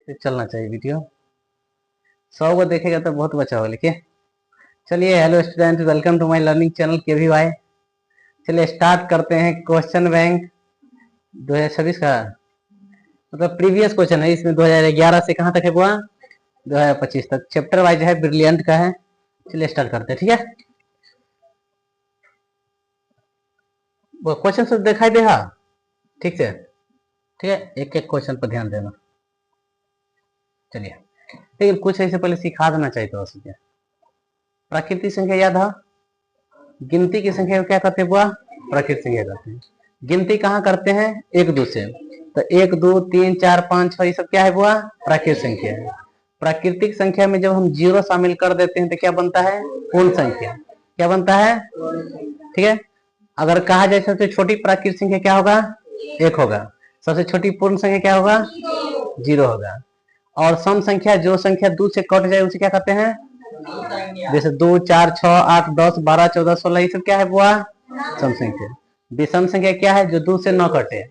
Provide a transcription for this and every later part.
फिर चलना चाहिए वीडियो। 100 को देखेगा तो बहुत बचा होगा। लिखिए चलिए, hello student, welcome to my learning channel KVY। चलिए स्टार्ट करते हैं। क्वेश्चन बैंक 2026 का मतलब प्रीवियस क्वेश्चन है। इसमें 2011 से कहाँ तक है बुआ? 2025 तक। चैप्टर वाइज है, ब्रिलियंट का है। चलिए स्टार्ट करते हैं, ठीक है। वो क्वेश्चन सब दिखाई देगा ठीक से? ठीक है, एक एक क्वेश्चन पर ध्यान देना। चलिए, लेकिन कुछ ऐसे पहले सिखा देना चाहिए तो उसके। प्राकृतिक संख्या याद है? गिनती की संख्या को क्या करते हैं बुआ? प्राकृतिक संख्या करते हैं। गिनती कहाँ करते हैं? एक दो से। तो 1 2 3 4 5 6 ये सब क्या है बुआ? प्राकृतिक संख्या है। प्राकृतिक संख्या में जब हम जीरो शामिल कर देते हैं तो क्या बनता है? पूर्ण संख्या। क्या बनता है? ठीक है। अगर कहा जाए सबसे छोटी प्राकृतिक संख्या क्या होगा? 1 होगा। सबसे छोटी पूर्ण संख्या क्या होगा? 0 होगा। और सम संख्या, जो संख्या 2 से कट जाए उसे क्या कहते हैं? जैसे 2 4 6 8 10 12 14 16 ये सब क्या है बुआ? सम संख्या। विषम संख्या क्या है? जो 2 से न कटे।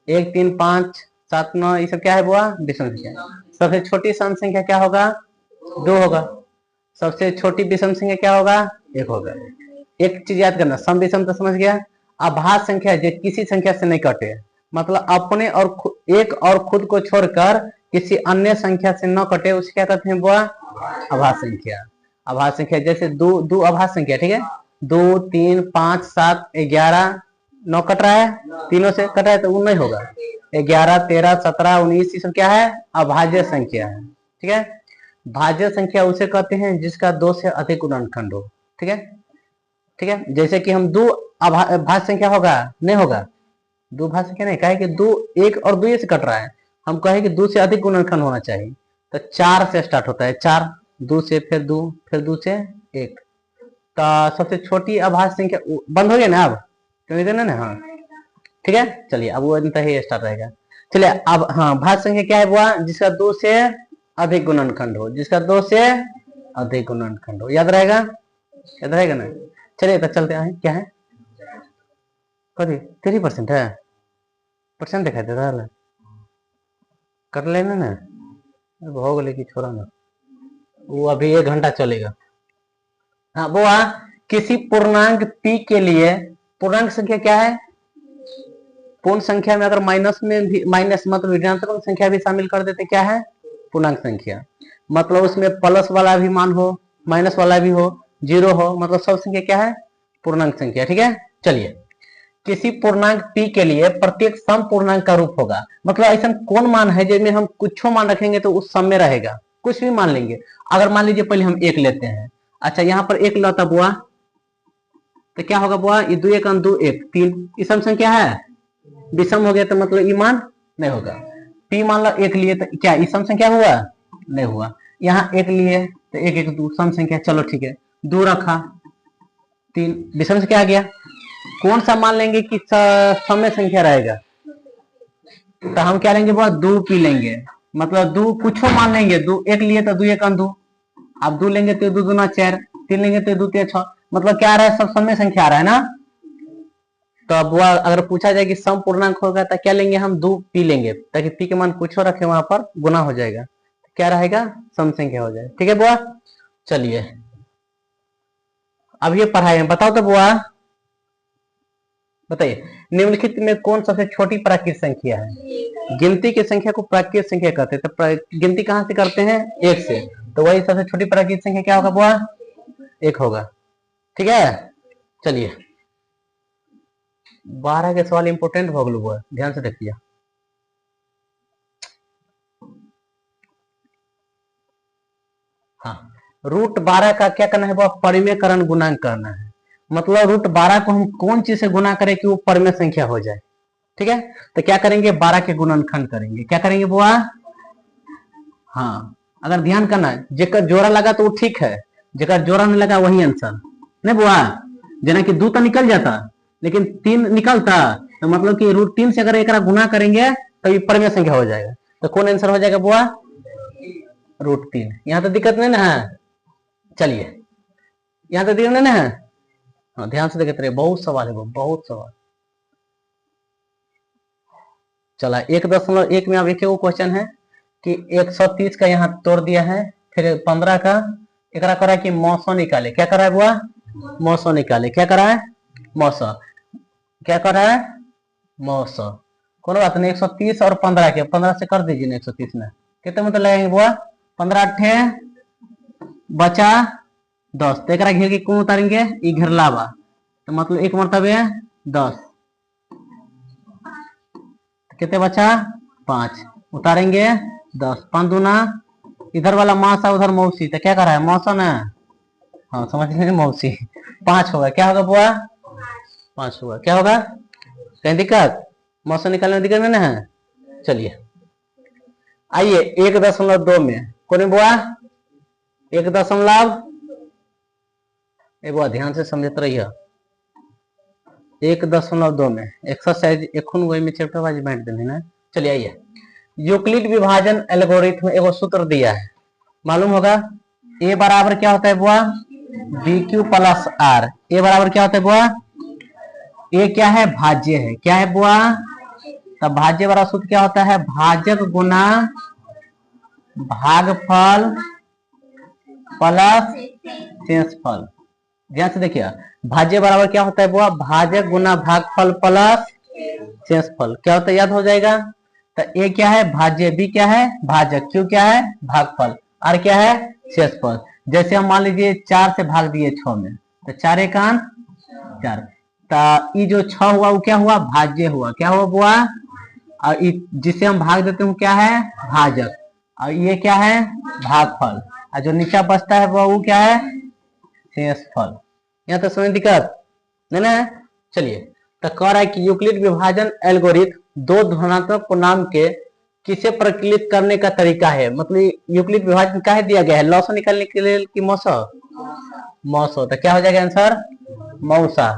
1 3 5 7 9 ये सब क्या है बुआ? विषम संख्या। सबसे छोटी सम संख्या क्या होगा? 2 होगा। सबसे छोटी विषम संख्या क्या होगा? 1 होगा। एक चीज याद करना, सम विषम तो समझ गया। अभाज्य संख्या जो किसी संख्या से नहीं कटे, मतलब अपने और एक और खुद को छोड़कर किसी अन्य संख्या से न कटे, उसे क्या कहते हैं बुआ? अभाज्य संख्या। अभाज्य संख्या जैसे दो अभाज्य संख्या, ठीक है। 2 3 5 7 11 9 कट रहा है, तीनों से कट रहा है तो वो नहीं होगा। 11 13 17 19 ये सब क्या है? अभाज्य संख्या है, ठीक है। भाज्य संख्या उसे कहते हैं जिसका 2 से अधिक गुणनखंड हो, ठीक है। ठीक है, जैसे कि हम दो भाज्य संख्या होगा? नहीं होगा। दो भाज्य संख्या नहीं, कहे कि दो, एक और 2 से कट रहा है, हम कहे कि 2 से अधिक गुणनखंड होना चाहिए। तो 4 से स्टार्ट होता है, 4 2 से, फिर 2, फिर 2 से 1। तो सबसे छोटी अभाज्य संख्या बंद हो गया ना अब? क्यों देना ना? हाँ ठीक है। चलिए अब वो ही स्टार्ट रहेगा। चलिए अब हाँ, भाज्य संख्या क्या है बुआ? जिसका 2 से अधिक गुणनखंड हो, जिसका 2 से अधिक गुणनखंड हो। याद रहेगा? याद रहेगा ना? चलिए तो चलते हैं। क्या है? 3% है। परसेंट दिखाई दे रहा है, कर लेना ना। हो गए कि छोड़ा ना, वो अभी 1 घंटा चलेगा। हाँ वो किसी पूर्णांक p के लिए, पूर्णांक संख्या क्या है? पूर्ण संख्या में अगर माइनस में भी, माइनस मतलब ऋणात्मक संख्या भी शामिल कर देते, क्या है? पूर्णांक संख्या। मतलब उसमें प्लस वाला भी मान हो, माइनस वाला भी हो, 0 हो, मतलब सब संख्या क्या है? पूर्णांक संख्या, ठीक है। चलिए, किसी पूर्णांक p के लिए प्रत्येक सम पूर्णांक का रूप होगा। मतलब ऐसा कौन मान है जिसमें हम कुछ मान रखेंगे तो उस सम में रहेगा, कुछ भी मान लेंगे। अगर मान लीजिए पहले हम 1 लेते हैं। अच्छा, यहाँ पर 1 लाता बुआ तो क्या होगा बुआ? ये 2 1 2 1 3 ये सम संख्या है, विषम हो गया तो मतलब ये मान नहीं होगा। p मान लो 1 लिए तो क्या ये सम संख्या हुआ? नहीं हुआ। यहाँ 1 लिए तो 1 1 2 सम संख्या, चलो ठीक है। 2 रखा, 3 विषम संख्या आ गया। कौन सा मान लेंगे कि समय संख्या रहेगा? तो हम क्या लेंगे बुआ? 2 पी लेंगे। मतलब 2 कुछ मान लेंगे। 2 1 लिए तो 2 1 2, अब 2 लेंगे तो 2 2 4, 3 लेंगे तो 2 3 6, मतलब क्या आ रहा है? सब समय संख्या आ रहा है ना। तो अब बुआ अगर पूछा जाए कि सम पूर्णांक होगा तो क्या लेंगे? हम 2 पी लेंगे, ताकि पी के मान कुछ रखे वहां पर गुना हो जाएगा, क्या रहेगा? सम संख्या हो जाए, ठीक है बुआ। चलिए अब ये पढ़ाई है, बताओ तो बुआ, बताइए निम्नलिखित में कौन सबसे छोटी प्राकृतिक संख्या है? गिनती की संख्या को प्राकृतिक संख्या कहते हैं। तो गिनती कहां से करते हैं? 1 से। तो वही सबसे छोटी प्राकृतिक संख्या क्या होगा बुआ? 1 होगा, ठीक है। चलिए 12 के सवाल इंपोर्टेंट हो गए बुआ, ध्यान से देखिए। हाँ, √12 का क्या करना है बुआ? परिमेयकरण गुणांक करना है। मतलब √12 को हम कौन चीज से गुना करें कि वो परिमेय संख्या हो जाए, ठीक है। तो क्या करेंगे? 12 के गुणनखंड करेंगे। क्या करेंगे बुआ? हाँ, अगर ध्यान करना, जेकर जोड़ा लगा तो वो ठीक है, जेकर जोड़ा नहीं लगा वही आंसर नहीं बुआ। जना कि 2 तो निकल जाता, लेकिन 3 निकलता, तो मतलब कि √3 से अगर एक गुना करेंगे तो ये परिमेय संख्या हो जाएगा। तो कौन आंसर हो जाएगा बुआ? √3। यहाँ तो दिक्कत नहीं ना है? चलिए यहाँ तो दिक्कत नहीं ना है? हाँ, ध्यान से देखते रहिए, बहुत सवाल है वो, बहुत सवाल। चला 1.1 में अब एक क्वेश्चन है कि 130 का यहाँ तोड़ दिया है, फिर 15 का एक करा कि मौसम निकाले। क्या करा है बुआ? मौसम निकाले। क्या करा है? मौसम। क्या करा है? मौसम। कोनो बात नहीं, 130 और 15 के 15 से कर दीजिए ना 130 में कितने मतलब लगेंगे बुआ? 15 अट्ठे बचा 10। तो एक घेर के कौन उतारेंगे? ई घेरलावा, तो मतलब एक मरतबे 10। कितने बचा? 5 उतारेंगे 10। 5 दूना इधर वाला मासा उधर मौसी, तो क्या कर रहा है? मौसम है। हाँ समझ लीजिए मौसी। 5 होगा। क्या होगा बुआ? 5 होगा। क्या होगा? कहीं दिक्कत? मौसम निकालने में दिक्कत नहीं है? चलिए आइए 1.2 में कौन बुआ? 1.2 बुआ ध्यान से समझते रहिए। 1.2 में एक्सरसाइज एखुन वही में चैप्टर वाइज बांट देने ना। चलिए आइए, यूक्लिड विभाजन एल्गोरिथम एगो सूत्र दिया है, मालूम होगा। ए बराबर क्या होता है बुआ? B Q plus R. A बराबर क्या होता है बुआ? ए क्या है? भाज्य है। क्या है बुआ? तब भाज्य वाला सूत्र क्या होता है? भाजक गुना भागफल प्लस शेषफल। ध्यान से देखिए, भाज्य बराबर क्या होता है बुआ? भाजक गुना भागफल प्लस शेषफल। क्या होता है? याद हो जाएगा। तो ए क्या है? भाज्य। बी क्या है? भाजक। क्यू क्या है? भागफल। आर क्या है? शेषफल। जैसे हम मान लीजिए 4 से भाग दिए 6 में, तो 4 एकान 4। तो ये जो 6 हुआ वो क्या हुआ? भाज्य हुआ। क्या हुआ बुआ? और जिसे हम भाग देते हैं क्या है? भाजक। और ये क्या है? भागफल। और जो नीचा बचता है वो क्या है? शेषफल। यहाँ तो समझ दिक्कत नहीं ना? चलिए, तो कह रहा है कि यूक्लिड विभाजन एल्गोरिथम दो धनात्मक पूर्णांक के किसे प्रकलित करने का तरीका है। मतलब यूक्लिड विभाजन क्या है दिया गया है? लॉस निकालने के लिए कि मौसा? मौसा। तो क्या हो जाएगा आंसर? मौसा।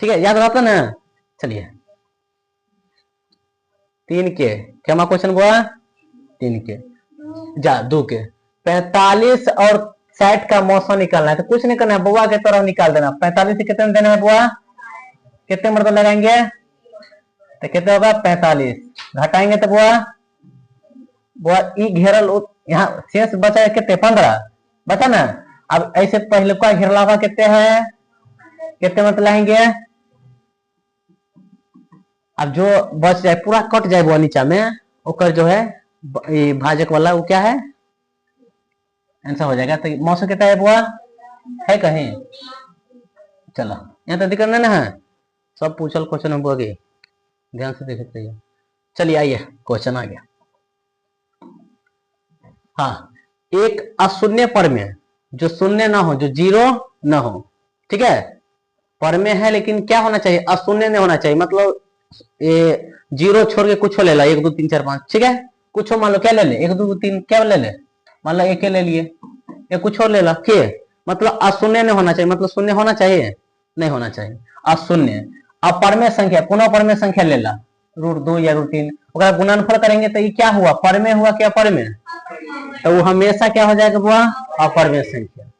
ठीक है, याद रहता ना? चलिए 3 के क्या क्वेश्चन हुआ? 3 के जा 2 के 45 और 60 का मौसम निकालना है। तो कुछ नहीं करना है, बुआ के तरह निकाल देना। 45 से कितने देना है बुआ? कितने मतलब लगाएंगे? तो कितने होगा? 45 घटाएंगे तो बुआ बुआ ई घेरल यहाँ शेष बचा कितने? 15 बचा ना। अब ऐसे पहले का घेरलावा कितने है? कितने मतलब लाएंगे? अब जो बच जाए पूरा कट जाए बुआ नीचा में, ओकर जो है भाजक वाला वो क्या है? आंसर हो जाएगा। तो मौसम कितना है बुआ? है कहीं? चलो यहाँ तो दिक्कत नहीं है, सब पूछल क्वेश्चन बुआ की, ध्यान से देखते रहिए। चलिए आइए क्वेश्चन आ गया। हाँ, एक अशून्य पर में जो शून्य ना हो, जो 0 ना हो, ठीक है, पर में है लेकिन क्या होना चाहिए? अशून्य नहीं होना चाहिए। मतलब ये 0 छोड़ के कुछ ले ला, 1 2 3 4 5, ठीक है, कुछ मान लो क्या ले ले, 1 2 3 क्या ले ले, मान लो एक ले लिए, या कुछ और ले ला, के मतलब अशून्य नहीं होना चाहिए। मतलब शून्य होना चाहिए? नहीं होना चाहिए, अशून्य। अब परमेय संख्या, पुनः परमेय संख्या ले ला, √2 या √3, गुणनफल करेंगे तो ये क्या हुआ? परमेय हुआ क्या? परमेय। तो वो हमेशा क्या हो जाएगा बुआ? अपरमेय संख्या।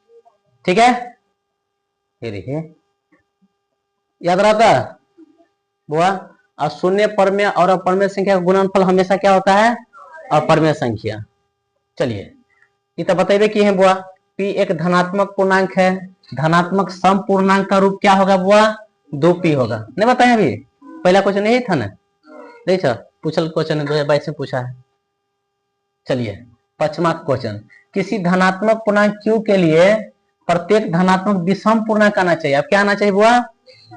ठीक है, ये देखिए याद रहता है बुआ? अशून्य परमेय और अपरमेय संख्या का गुणनफल हमेशा क्या होता है? अपरमेय संख्या। चलिए ये तो बताइए कि है बुआ, p एक धनात्मक पूर्णांक है, धनात्मक सम पूर्णांक का रूप क्या होगा बुआ? 2p होगा। नहीं बताए अभी? पहला क्वेश्चन यही था ना? देखा पूछल क्वेश्चन 2022 में पूछा है। चलिए 5वां क्वेश्चन, किसी धनात्मक पूर्णांक q के लिए प्रत्येक धनात्मक विषम पूर्णांक आना चाहिए। अब क्या आना चाहिए बुआ?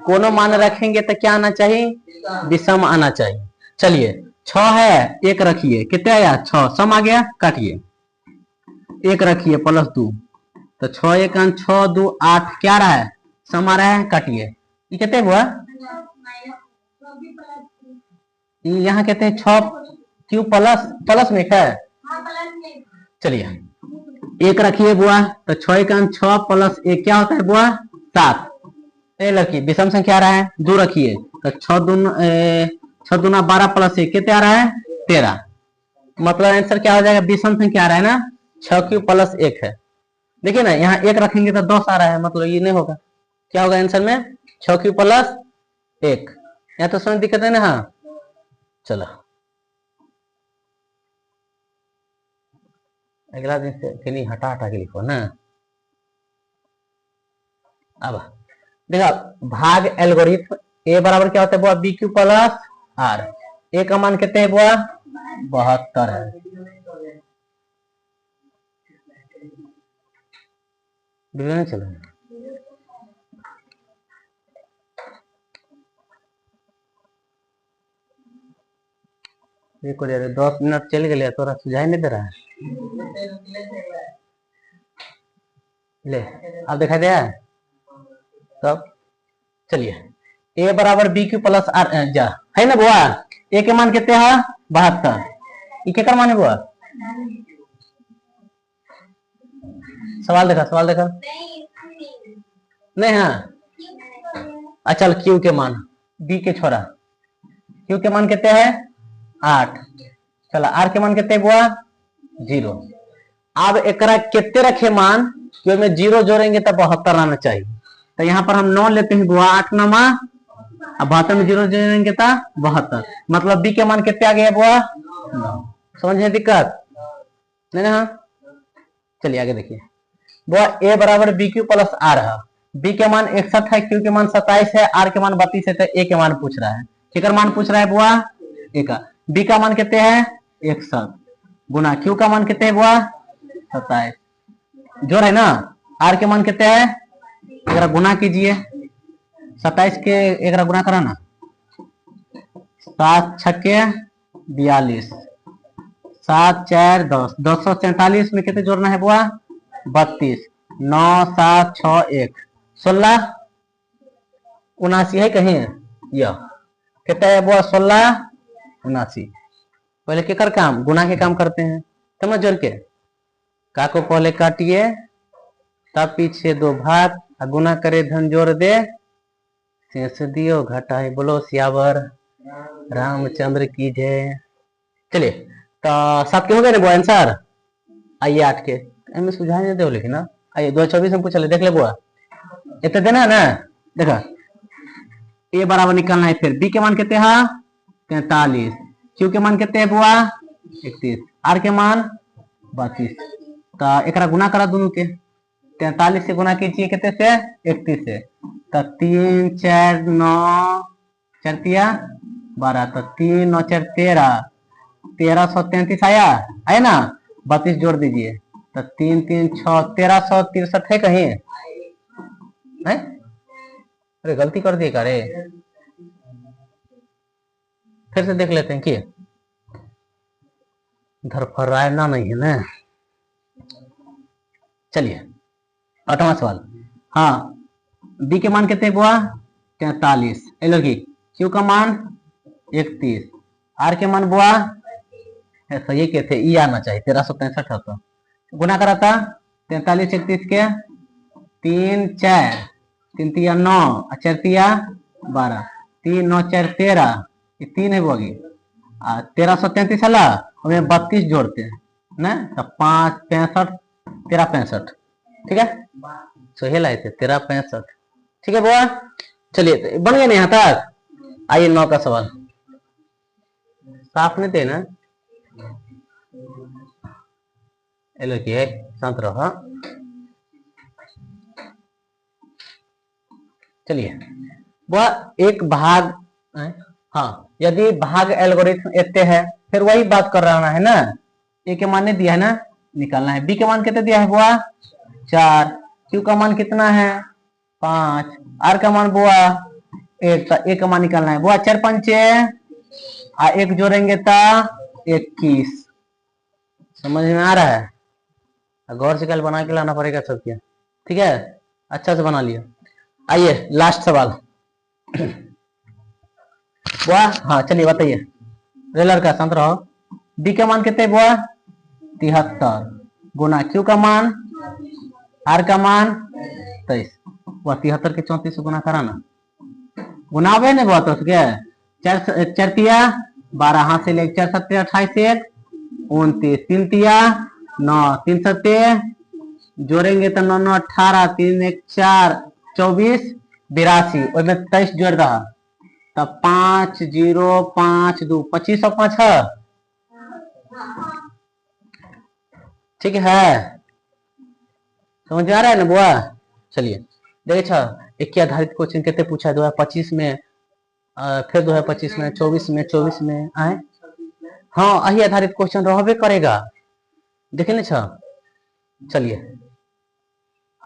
कोनो मान रखेंगे तो क्या आना चाहिए? विषम आना चाहिए। चलिए 6 है, 1 रखिए, कितने आया? 6, सम आ गया, काटिए, 1 रखिए प्लस 2, तो 6 1 6 2 8, क्या रहा है? सम आ रहा है, काटिए, ये कितने हुआ? यहाँ कहते हैं 6 क्यू प्लस प्लस में है। चलिए 1 रखिए बुआ, तो 6 1 6 प्लस 1 क्या होता है बुआ? 7। लड़की विषम संख्या आ रहा है, 2 रखिए, तो 6 दूना 12 प्लस 1 कितने आ रहा है? 13। मतलब आंसर क्या हो जाएगा? विषम संख्या आ रहा है ना, 6q प्लस 1 है। देखिए ना यहाँ 1 रखेंगे तो 10 आ रहा है, मतलब ये नहीं होगा। क्या होगा आंसर में? 6q plus 1। यहाँ तो समझ दिक्कत है ना? हाँ चलो अगला दिन से के नहीं हटा हटा के लिखो ना। अब देखा भाग एल्गोरिथम ए बराबर क्या होता है बुआ, बी क्यू प्लस आर। ए का मान कितने है बुआ, 72 है। चलो देखो 10 मिनट चल गए, तोरा सुझाई नहीं दे रहा है। ले अब दिखाई दे तब। चलिए ए बराबर बी क्यू प्लस आर जा है ना बुआ। ए के मान कितने है 72, ई के मान है बुआ। सवाल देखा नहीं। हाँ चल क्यू के मान, बी के छोरा, क्यू के मान कितने हैं 8। चला आर के मान कितने बुआ 0। अब एकरा कितने रखे मान, क्यों में 0 जोड़ेंगे तब 72 आना चाहिए। तो यहाँ पर हम 9 लेते हैं बुआ, 8 9 अब 72 में 0 जोड़ेंगे तो 72, मतलब बी के मान कितने आ गए बुआ 9। समझे दिक्कत नहीं ना। चलिए आगे देखिए बुआ, ए बराबर बी क्यू प्लस आर है। बी के मान 61 है, क्यू के मान 27 है, आर के मान 32 है। तो ए के मान पूछ रहा है, किकर मान पूछ रहा है बुआ ए का। बी का मान कितने हैं 61 गुना क्यू का मान कितने है बुआ 27, जोड़ है ना। आर के मान कितने हैं, एक गुना कीजिए 27 के एक गुना करा ना, 7 छक्के 42, 7 4 10, 247 में कितने जोड़ना है बुआ 32, 9 7 6 1 16 79 है कहीं यह कितना है बुआ 16 79। पहले केकर काम, गुना के काम करते हैं, समझ जोड़ के का को पहले काटिए तब पीछे 2 भाग, गुना करे धन जोड़ दे शेष दियो घटाए। बोलो सियावर रामचंद्र की जय। चलिए तो 7 के हो गए ना बुआ आंसर। आइए 8 के हमें सुझाव नहीं दो लेकिन ना। आइए 224 हम पूछ ले, देख ले बुआ इतना देना है ना। देखा ए बराबर निकालना है, फिर बी के मान कितने हैं 43, क्यू के मान कितने हैं बुआ 31, आर के मान 32। तो एक गुना करा दोनों के, 43 से गुना कीजिए कितने से 31 से। तो 3 4 9 4 12, तो 3 9 4 13, 1333 आया ना। 32 जोड़ दीजिए तो 3 3 6 1363 है कहीं है? अरे गलती कर दिए करे, फिर से देख लेते हैं कि धरफराना नहीं है ना। चलिए 8वां सवाल। हाँ बी के मान कितने बुआ 43, लड़की क्यू का मान 31, आर के मान बुआ ऐसा ये के थे ई आना चाहिए 1363 है। तो गुना करा था 43 31 के 3 4 3 3 9 4 12, 3 9 4 13, ये 3 है बोगी 1333 है हमें 32 जोड़ते हैं ना, तो 5 65 13 65 ठीक है। सही लाए थे 13 65 ठीक है बुआ। चलिए तो बन गया ना यहाँ तक। आइए 9 का सवाल, साफ नहीं थे ना एलो की है शांत रहो। चलिए वह एक भाग, हाँ यदि भाग एल्गोरिथम इतने है, फिर वही बात कर रहा है ना। ए के मान दिया है ना, निकालना है। बी के मान कितने दिया है बुआ 4, क्यू का मान कितना है 5, आर का मान बुआ 1, तो ए का मान निकालना है बुआ 4 5 1 जोड़ेंगे तो 21। समझ में आ रहा है, गौर से कल बना के लाना पड़ेगा सब क्या, ठीक है अच्छा से बना लिया। आइए लास्ट सवाल बुआ। हाँ चलिए बताइए रेलर का शांत रहो। डी का मान कितने बुआ 73 गुना क्यू का मान आर का मान 23, वह 73 के 34 से गुना करा ना, गुना ना बुआ तो क्या 4 12 हाथ से ले 4 7 28 1 29, 3 9 3 7 जोड़ेंगे तो 9 9 18, 3 1 4 24 82, में 23 जोड़ रहा तब 5 0 5 2 25 और 5 है। ठीक है, समझ में आ रहा है ना बुआ। चलिए देखिए, एक आधारित क्वेश्चन कितने पूछा है 2025 में, फिर 2025 में, 24 में आए। हाँ, यही आधारित क्वेश्चन रहबे करेगा, देखिए ना। चलिए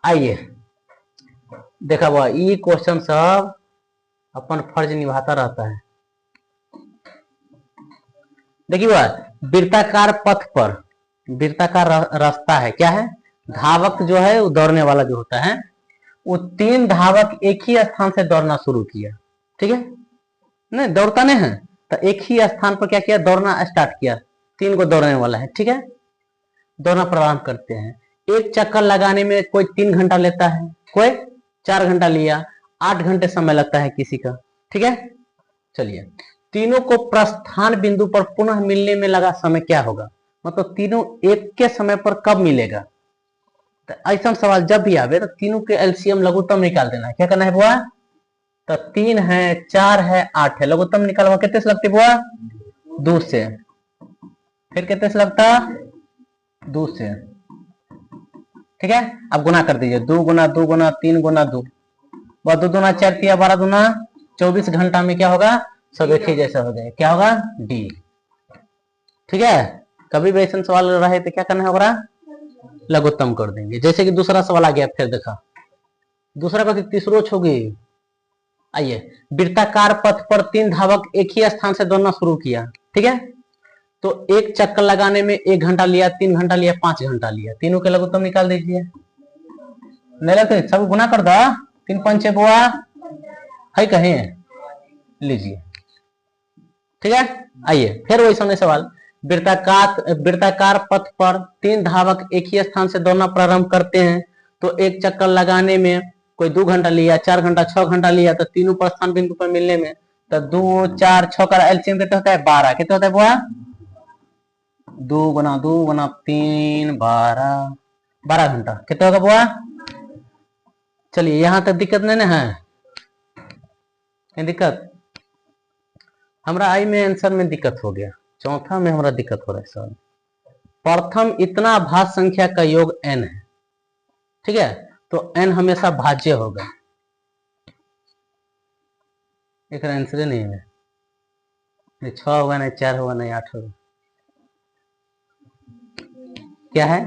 आइए देखा बुआ, ये क्वेश्चन सब अपन फर्ज निभाता रहता है। देखिए बुआ, वृत्ताकार पथ पर, वृत्ताकार रास्ता है, क्या है, धावक जो है वो दौड़ने वाला जो होता है, वो 3 धावक एक ही स्थान से दौड़ना शुरू किया, ठीक है, नहीं दौड़ता नहीं है, तो एक ही स्थान पर क्या किया, दौड़ना स्टार्ट किया, 3 को दौड़ने वाला है, ठीक है, दौड़ना प्रारंभ करते हैं। एक चक्कर लगाने में कोई 3 घंटा लेता है, कोई 4 घंटा लिया, 8 घंटे समय लगता है किसी का, ठीक है। चलिए, तीनों को प्रस्थान बिंदु पर पुनः मिलने में लगा समय क्या होगा, मतलब तीनों एक के समय पर कब मिलेगा। तो ऐसा सवाल जब भी आवे तो तीनों के एलसीएम लघुत्तम निकाल देना है। क्या करना है बुआ, तो 3 है, 4 है, 8 है, लघुत्तम निकालवा कितने से लगती बुआ, 2 से, फिर कितने से लगता, 2 से, ठीक है। अब गुना कर दीजिए, 2 गुना 2 गुना 3 गुना 2, 2 दूना 4 3 12 दूना 24 घंटा में क्या होगा, सब एक ही जैसा हो जाए, क्या होगा, डी, ठीक है। कभी भी ऐसा सवाल रहे तो क्या करना होगा, लघुत्तम कर देंगे। जैसे कि दूसरा सवाल आ गया, फिर देखा दूसरा का तीसरो छोगी। आइए, वृत्ताकार पथ पर 3 धावक एक ही स्थान से दौड़ना शुरू किया, ठीक है, तो एक चक्कर लगाने में 1 घंटा लिया, 3 घंटा लिया, 5 घंटा लिया, तीनों के लघुत्तम निकाल दीजिए। नहीं लगते सब गुना कर दो, 3 पंचे बुआ है कहीं, लीजिए, ठीक है। आइए फिर वही समय सवाल, वृत्ताकार पथ पर 3 धावक एक ही स्थान से दौड़ना प्रारंभ करते हैं, तो एक चक्कर लगाने में कोई 2 घंटा लिया, 4 घंटा, 6 घंटा लिया, तो तीनों प्रस्थान बिंदु पर मिलने में, तो 2 4 6 का एलसीएम कितना होता है, 12, कितना होता है बुआ, 2 गुना 2 गुना 3 12, 12 घंटा, कितना होगा बुआ। चलिए यहां तक दिक्कत नहीं ना है, दिक्कत हमारा आई में आंसर में दिक्कत हो गया, चौथा में हमारा दिक्कत हो रहा है सर। प्रथम इतना भाज्य संख्या का योग n है, ठीक है, तो n हमेशा भाज्य होगा, एक आंसर नहीं है, नहीं 6 होगा, नहीं 4 होगा, नहीं 8 होगा, क्या है,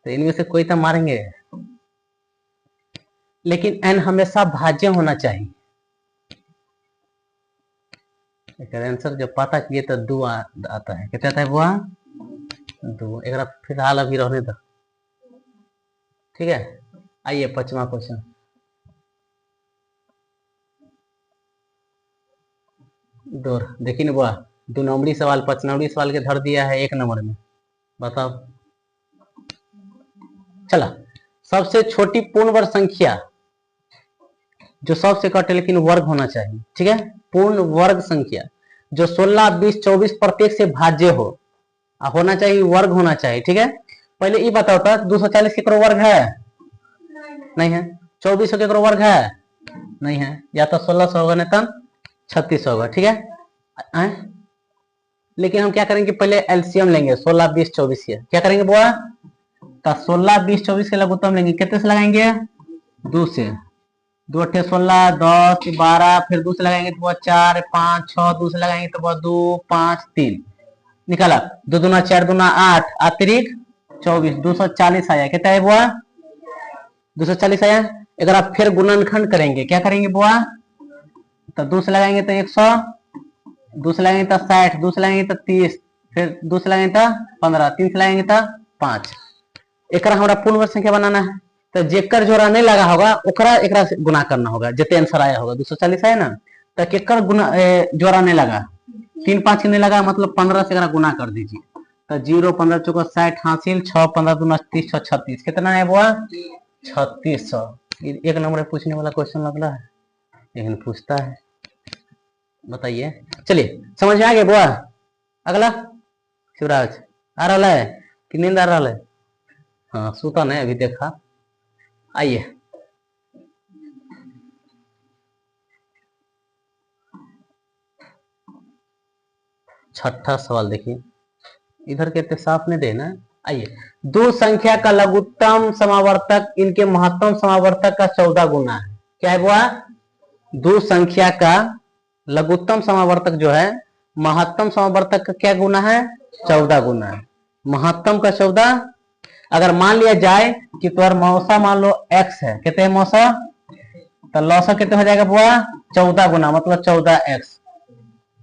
तो इनमें से कोई तो मारेंगे, लेकिन n हमेशा भाज्य होना चाहिए। आंसर जब पता किए तो 2 आता है, कितना आता है बुआ, 2, एक फिलहाल अभी रहने दो, ठीक है। आइए 5वां क्वेश्चन, देखिए ना बुआ, 2 नंबरी सवाल 5 नंबरी सवाल के धर दिया है 1 नंबर में, बताओ। चला, सबसे छोटी पूर्ण वर्ग संख्या जो सबसे कटे लेकिन वर्ग होना चाहिए, ठीक है, पूर्ण वर्ग संख्या जो 16 20 24 प्रत्येक से भाज्य हो, होना चाहिए, वर्ग होना चाहिए, ठीक है। पहले ये बताओ था 240 केकरो वर्ग है, नहीं है, 24 केकरो वर्ग है, नहीं है, या तो 1600 होगा नहीं तो 3600 होगा, ठीक है। लेकिन हम क्या करेंगे, पहले एलसीएम लेंगे, 16 20 24 के, क्या करेंगे बुआ, तो 16 20 24 के लघुत्तम लेंगे, कितने से लगाएंगे, 2 से, 2 अट्ठे 16 10 12, फिर 2 से लगाएंगे तो 4 5 6, 2 से लगाएंगे तो 2 5 3, निकाला, 2 दूना 4 दूना 8, अतिरिक्त 24, 240 आया, कितना है बुआ, 240 आया। अगर आप फिर गुणनखंड करेंगे, क्या करेंगे बुआ, तो 2 से लगाएंगे तो 100, 2 से लगाएंगे तो 60, 2 से लगाएंगे तो 30, फिर 2 से लगाएंगे तो 15, 3 से लगाएंगे तो 5। एक हमारा पूर्ण वर्ग संख्या बनाना है, तो जेकर जोड़ा नहीं लगा होगा ओकरा एकरा से गुना करना होगा, जितने आंसर आया होगा 240 आया ना, तो केकर गुना जोड़ा नहीं लगा, 3 5 नहीं लगा, मतलब 15 से एकरा गुना कर दीजिए, तो 0 15 चौका 60 हासिल, 6 15 दूना 30 6 36, कितना है बुआ, 3600। एक नंबर में पूछने वाला क्वेश्चन लग रहा है, लेकिन पूछता है, बताइए। चलिए समझ में आ गया बुआ। अगला शिवराज आ रहा है कि नींद आ रहा है, हाँ सूता नहीं अभी देखा। आइए छठा सवाल देखिए, इधर के इतने साफ नहीं देना। आइए, दो संख्या का लघुत्तम समावर्तक इनके महत्तम समावर्तक का 14 गुना है। क्या है बुआ? दो संख्या का लघुत्तम समावर्तक जो है महत्तम समावर्तक का क्या गुना है? 14 गुना है। महत्तम का 14। अगर मान लिया जाए कि तुम्हारा मौसा मान लो x है, कितने है मौसा, तो लौसा कितने हो जाएगा बुआ? 14 गुना, मतलब 14x।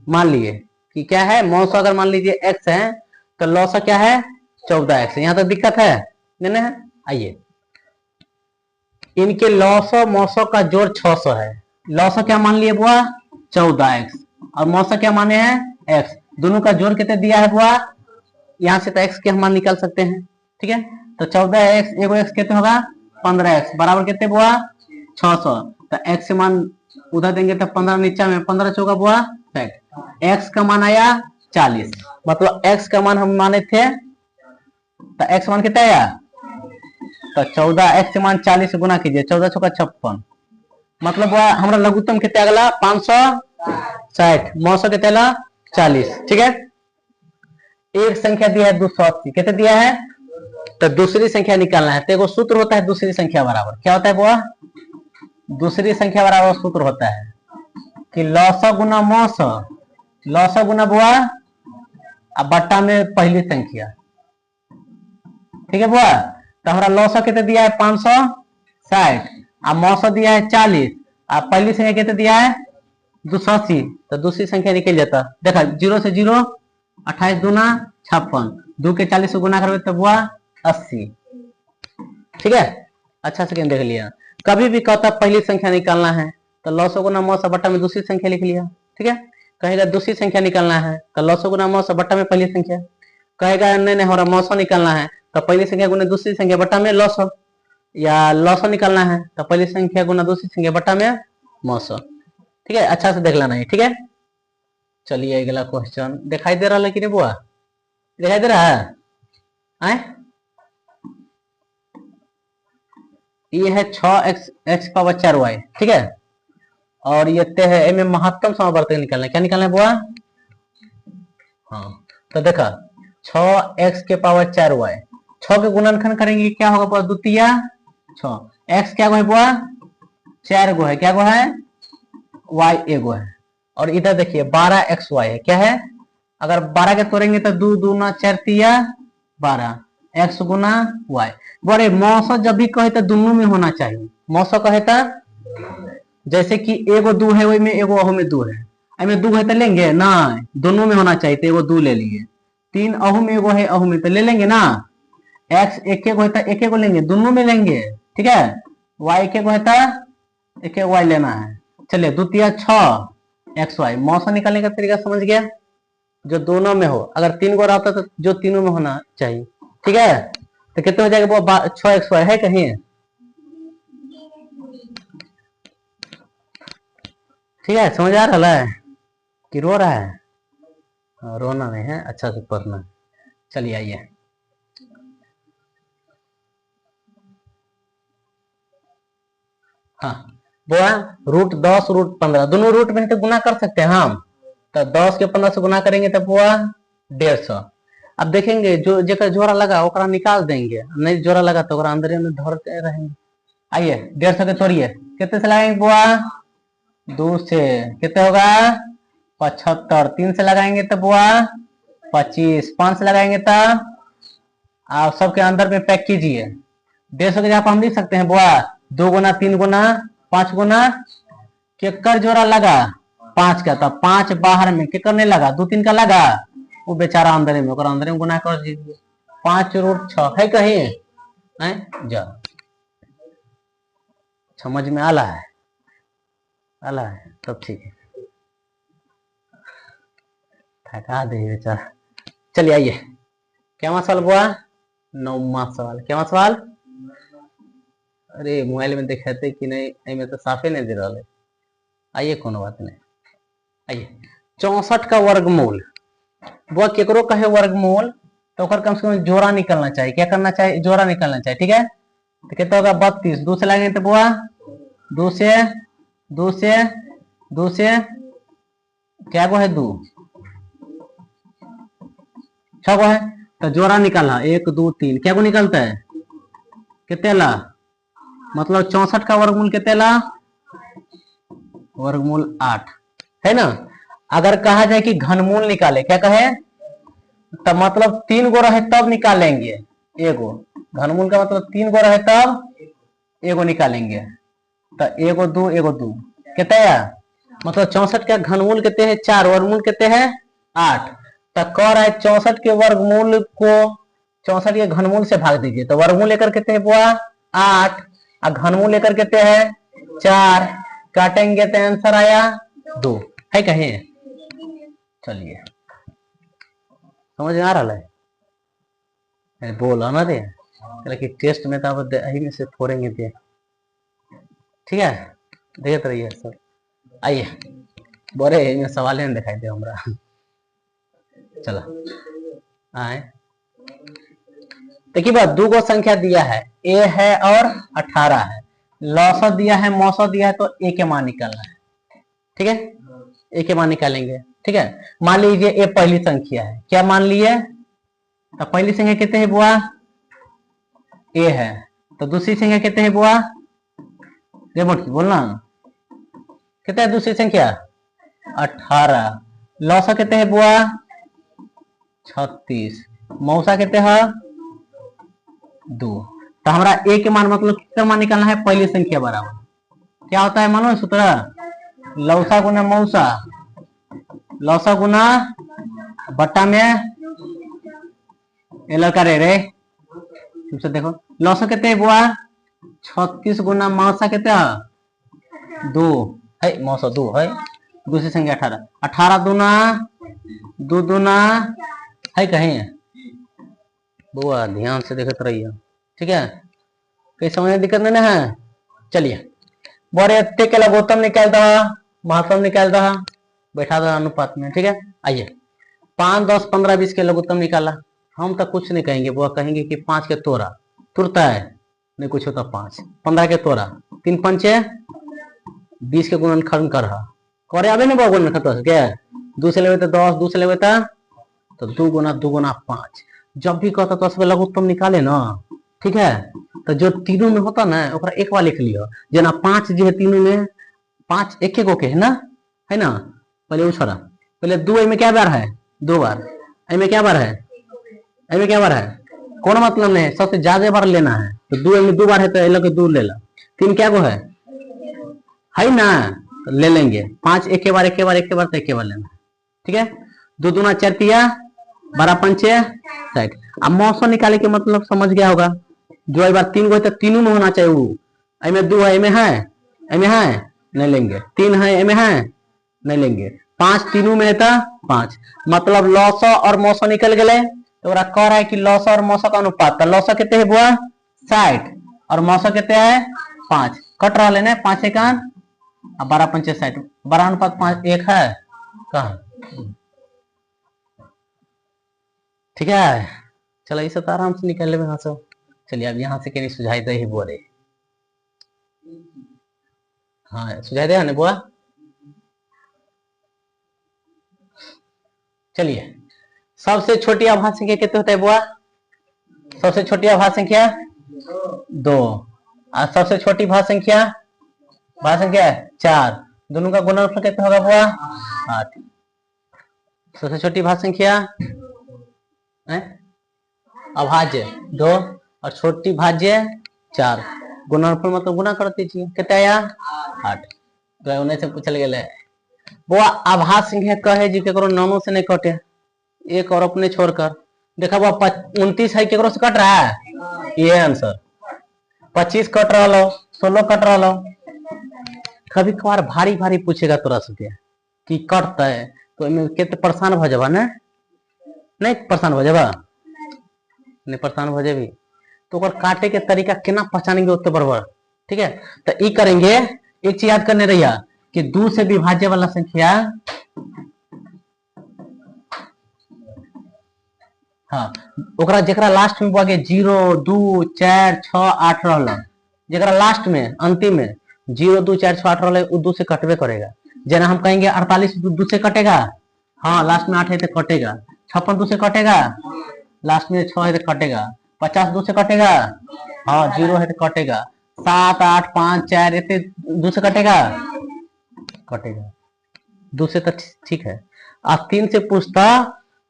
मान लिए कि क्या है मौसा, अगर मान लीजिए x है तो लौसा क्या है? 14x। यहां तक दिक्कत है नहीं है? आइए, इनके लौसा मौसा का जोड़ 600 है। लौसा क्या मान लिए बुआ? 14x, और मौसा क्या माने हैं? x। दोनों का जोड़ कितने दिया है बुआ? यहां से तो x के हम मान निकाल सकते हैं, ठीक है। तो 14x एगो x कितने होगा? 15x बराबर कितने बुआ? 600। तो x से मान उधर देंगे तो 15 नीचे में 15 चौका बुआ 60। x का मान आया 40, मतलब x का मान हम माने थे, तो x मान कितना आया? तो 14x से मान 40 से गुना कीजिए, 14 चौका 56, मतलब बुआ हमारा लघुत्तम कितना अगला? 560, मौसा कितना अगला? 40, ठीक है। एक संख्या दिया है 280, कितने दिया है? तो दूसरी संख्या निकालना है। तो एगो सूत्र होता है दूसरी संख्या बराबर, क्या होता है बुआ? दूसरी संख्या बराबर सूत्र होता है कि लौसा गुना मौसा, लौसा गुना बुआ अब बट्टा में पहली संख्या, ठीक है बुआ। तो हमारा लौसा कितने दिया है? 560, अब मौसा दिया है 40, अब पहली संख्या कितने दिया है? 280। तो दूसरी संख्या निकल जाता, देखा 0 से 0, 28 दूना 56, 2 के 40 से गुना करोगे तो बुआ 80, ठीक है। अच्छा से देख लिया। कभी भी कहता पहली संख्या निकालना है तो लौसा गुना मौसा बट्टा में दूसरी संख्या लिख लिया, ठीक है। कहेगा दूसरी संख्या निकालना है तो लौसा गुना मौसा बट्टा में पहली संख्या। कहेगा नहीं नहीं हमारा मौसा निकालना है तो पहली संख्या गुना दूसरी संख्या बट्टा में लौसा, या लौसा निकालना है तो पहली संख्या गुना दूसरी संख्या बट्टा में मौसा, ठीक है। अच्छा से देख लेना है, ठीक है। चलिए अगला क्वेश्चन दिखाई दे रहा है कि नहीं बुआ? दिखाई दे रहा है? आए? ये है 6x पावर 4y, ठीक है। और ये ते है इनमें महत्तम समावर्तक निकालना है। क्या निकालना है बुआ? हाँ, तो देखा 6x के पावर 4y, 6 के गुणनखंड करेंगे क्या होगा बुआ? द्वितीय 6, x क्या है बुआ? 4 गो है, क्या गो है? y एगो है। और इधर देखिए 12xy है, क्या है? अगर 12 के तोड़ेंगे तो 2 दूना 4 तिया 12, x गुना y। बड़े मौसा जब भी कहे तो दोनों में होना चाहिए। मौसा कहे तो जैसे कि एगो 2 है वही में एगो अहू में 2 है, एमे 2 है तो लेंगे ना, दोनों में होना चाहिए। तो एगो 2 ले लिए, 3 अहू में एगो है अहू में तो ले लेंगे ना। x एक है तो एक एगो लेंगे, दोनों में लेंगे, ठीक है। y एक है तो एक y लेना है। चलिए द्वितीय 6xy, मौसा निकालने का तरीका समझ गया? जो दोनों में हो, अगर 3 गो रहता तो जो तीनों में होना चाहिए, ठीक है। तो कितने हो जाएगा वो? 6xy है कहीं? ठीक है, समझ आ रहा है कि रो रहा है? रोना नहीं है, अच्छा से पढ़ना है। चलिए आइए, हाँ बुआ √10 √15 दोनों रूट में तो गुना कर सकते हैं हम। तो 10 के 15 से गुना करेंगे तो बुआ 150। अब देखेंगे जो जेकर जोड़ा लगा ओकरा निकाल देंगे, नहीं जोड़ा लगा तो ओकरा अंदर में धरते रहेंगे। आइए 150 के तोड़िए, कितने से लगाएंगे बुआ? 2 से कितने होगा? 75। 3 से लगाएंगे तो बुआ 25। 5 से लगाएंगे तो आप सबके अंदर में पैक कीजिए। 150 के जगह पर हम लिख सकते हैं बुआ 2 गुना 3 गुना 5 गुना, केकर जोड़ा लगा 5 का, तो 5 बाहर में केकर नहीं लगा, 2 3 का लगा, वो बेचारा अंदर में, अंदर में गुना कर दीजिए। 5 √6 है कहीं? है जा, समझ में आला है? आला है तब ठीक है, थका दे बेचारा। चलिए आइए, क्या सवाल बुआ? 9वां सवाल। क्या सवाल? अरे मोबाइल में दिखाते कि नहीं, में तो साफे नहीं दे रहा है। आइए कोनो बात नहीं, आइए 64 का वर्गमूल, वो केकरो कहे वर्गमूल तो कम से कम जोड़ा निकलना चाहिए। क्या करना चाहिए? जोड़ा निकलना चाहिए, ठीक है। तो कितना होगा? 32। 2 से लगेंगे तो बुआ 2 से 2 से 2 से क्या गो है? 2 6 गो है, तो जोड़ा निकाला 1 2 3 क्या को निकलता है कितने ला मतलब 64 का वर्गमूल कितने ला वर्गमूल 8 है ना। अगर कहा जाए कि घनमूल निकाले क्या कहे तब मतलब 3 गो रहे तब निकालेंगे एगो घनमूल का मतलब 3 गो रहे तब एगो निकालेंगे तो एगो दो कितने है मतलब 64 का घनमूल कितने है 4 वर्गमूल कितने है 8 तो कह रहा है 64 के वर्गमूल को 64 के घनमूल से भाग दीजिए तो वर्गमूल लेकर कितने है बुआ 8 और घनमूल लेकर कितने है 4 काटेंगे तो आंसर आया 2 है कहीं। चलिए समझ में आ रहा है बोला ना दे कि टेस्ट में तो अब यही में से फोड़ेंगे दे ठीक है देखते रहिए सर। आइए बोरे में सवाल नहीं दिखाई दे हमरा चलो आए देखिए बात 2 गो संख्या दिया है ए है और 18 है लौसा दिया है मौसा दिया है तो ए के मान निकालना है ठीक है ए के मान निकालेंगे ठीक है। मान लीजिए ए पहली संख्या है क्या मान लिए तो पहली संख्या कितने है बुआ ए है तो दूसरी संख्या कितने है बुआ रेमोट की बोलना कितना है दूसरी संख्या 18 लौसा कितने है बुआ 36 मौसा कितने है 2 तो हमारा ए के मान मतलब कितना मान निकालना है पहली संख्या बराबर क्या होता है मानो सूत्र लौसा गुना मौसा लौसा गुना बट्टा में ए लड़का रे तुमसे देखो लौसा कितने है बुआ 36 गुना मौसा कितने है 2 है मौसा 2 है दूसरी संख्या 18 दूना 2 दूना है कहीं बुआ ध्यान से देखते रहिए ठीक है कहीं समझ में दिक्कत नहीं है। चलिए बड़े अत्ते के लघुत्तम निकाल दो महत्तम निकाल दो बैठा दो अनुपात में ठीक है। आइए 5 10 15 20 के लघुत्तम निकाला हम तो कुछ नहीं कहेंगे बुआ कहेंगे कि 5 के तोड़ा तुरता है नहीं कुछ होता 5 15 के तोड़ा 3 पंचे 20 के गुणनखंड कर करे अबे नहीं गुण खत्म क्या 2 से लेवे तो 10 2 से लेवे तो 2 गुना 5 जब भी कहता तो उसमें लघुत्तम निकाले ना ठीक है तो जो तीनों में होता ना ओकरा एक बार लिख लियो जना 5 जो है तीनों में 5 एक गो के है ना पहले वो छोड़ा पहले 2 में क्या बार है 2 बार में क्या बार है कौन मतलब नहीं सबसे ज्यादा बार लेना है तो 2 में 2 बार है तो लगे 2 ले ला 3 क्या गो है ना तो ले लेंगे 5 एक बार तो एक बार लेना ठीक है 2 दूना 4 तिया 12 पंचे 60 अब मौसम निकाले के मतलब समझ गया होगा जो एक बार 3 गो है तो तीनों में होना चाहिए वो में 2 है में है नहीं लेंगे 3 है में है नहीं लेंगे 5 तीनों में है तो 5 मतलब लौसा और मौसा निकल गए तो कह रहा है कि लौसा और मौसा का अनुपात तो लौसा कितने है बुआ 60 और मौसा कितने है 5 कट रहा लेना 5 एक 12 पंचे 60 12 अनुपात 5 1 है कहा ठीक है। चलो इसे तो आराम से निकाल ले यहाँ से। चलिए अब यहाँ से कहीं सुझाई दे ही बोले हाँ सुझाई दे ना बुआ। चलिए सबसे छोटी अभाज्य संख्या कितने होता है बुआ सबसे छोटी अभाज्य संख्या 2 और सबसे छोटी भाज्य संख्या 4 दोनों का गुणनफल कितना होगा बुआ 8 सबसे छोटी भाज्य संख्या अभाज्य 2 और छोटी भाज्य 4 गुणनफल मतलब गुना कर दीजिए कितना आया 8 तो उन्हें से पूछल गया वो अभाज्य संख्या कहे जी केकरो नानों से नहीं कटे एक और अपने छोड़कर देखा वो 29 है केकरो से कट रहा है ये आंसर 25 कट रहा लो 16 कट रहा लो कभी कभार भारी भारी पूछेगा तोरा से कि कटता है तो इनमें कितने परेशान हो जावा ना नहीं परेशान हो जावा नहीं परेशान हो जाबी तो काटे के तरीका केना पहचानेंगे उतने बराबर ठीक है। तो ये करेंगे एक चीज याद करने रहिए कि 2 से विभाज्य वाला संख्या हाँ ओकरा जेकरा लास्ट में बुआ के 0 2 4 6 8 रहल जेकरा लास्ट में अंतिम में 0 2 4 6 8 रहल वो 2 से कटबे करेगा जना हम कहेंगे 48 2 से कटेगा हाँ लास्ट में 8 है तो कटेगा 56 2 से कटेगा लास्ट में 6 है तो कटेगा, 50 2 से कटेगा, हाँ 0 है तो कटेगा, 7 8 5 4 इतने 2 से कटेगा, कटेगा 2 से तो ठीक है। आप 3 से पूछता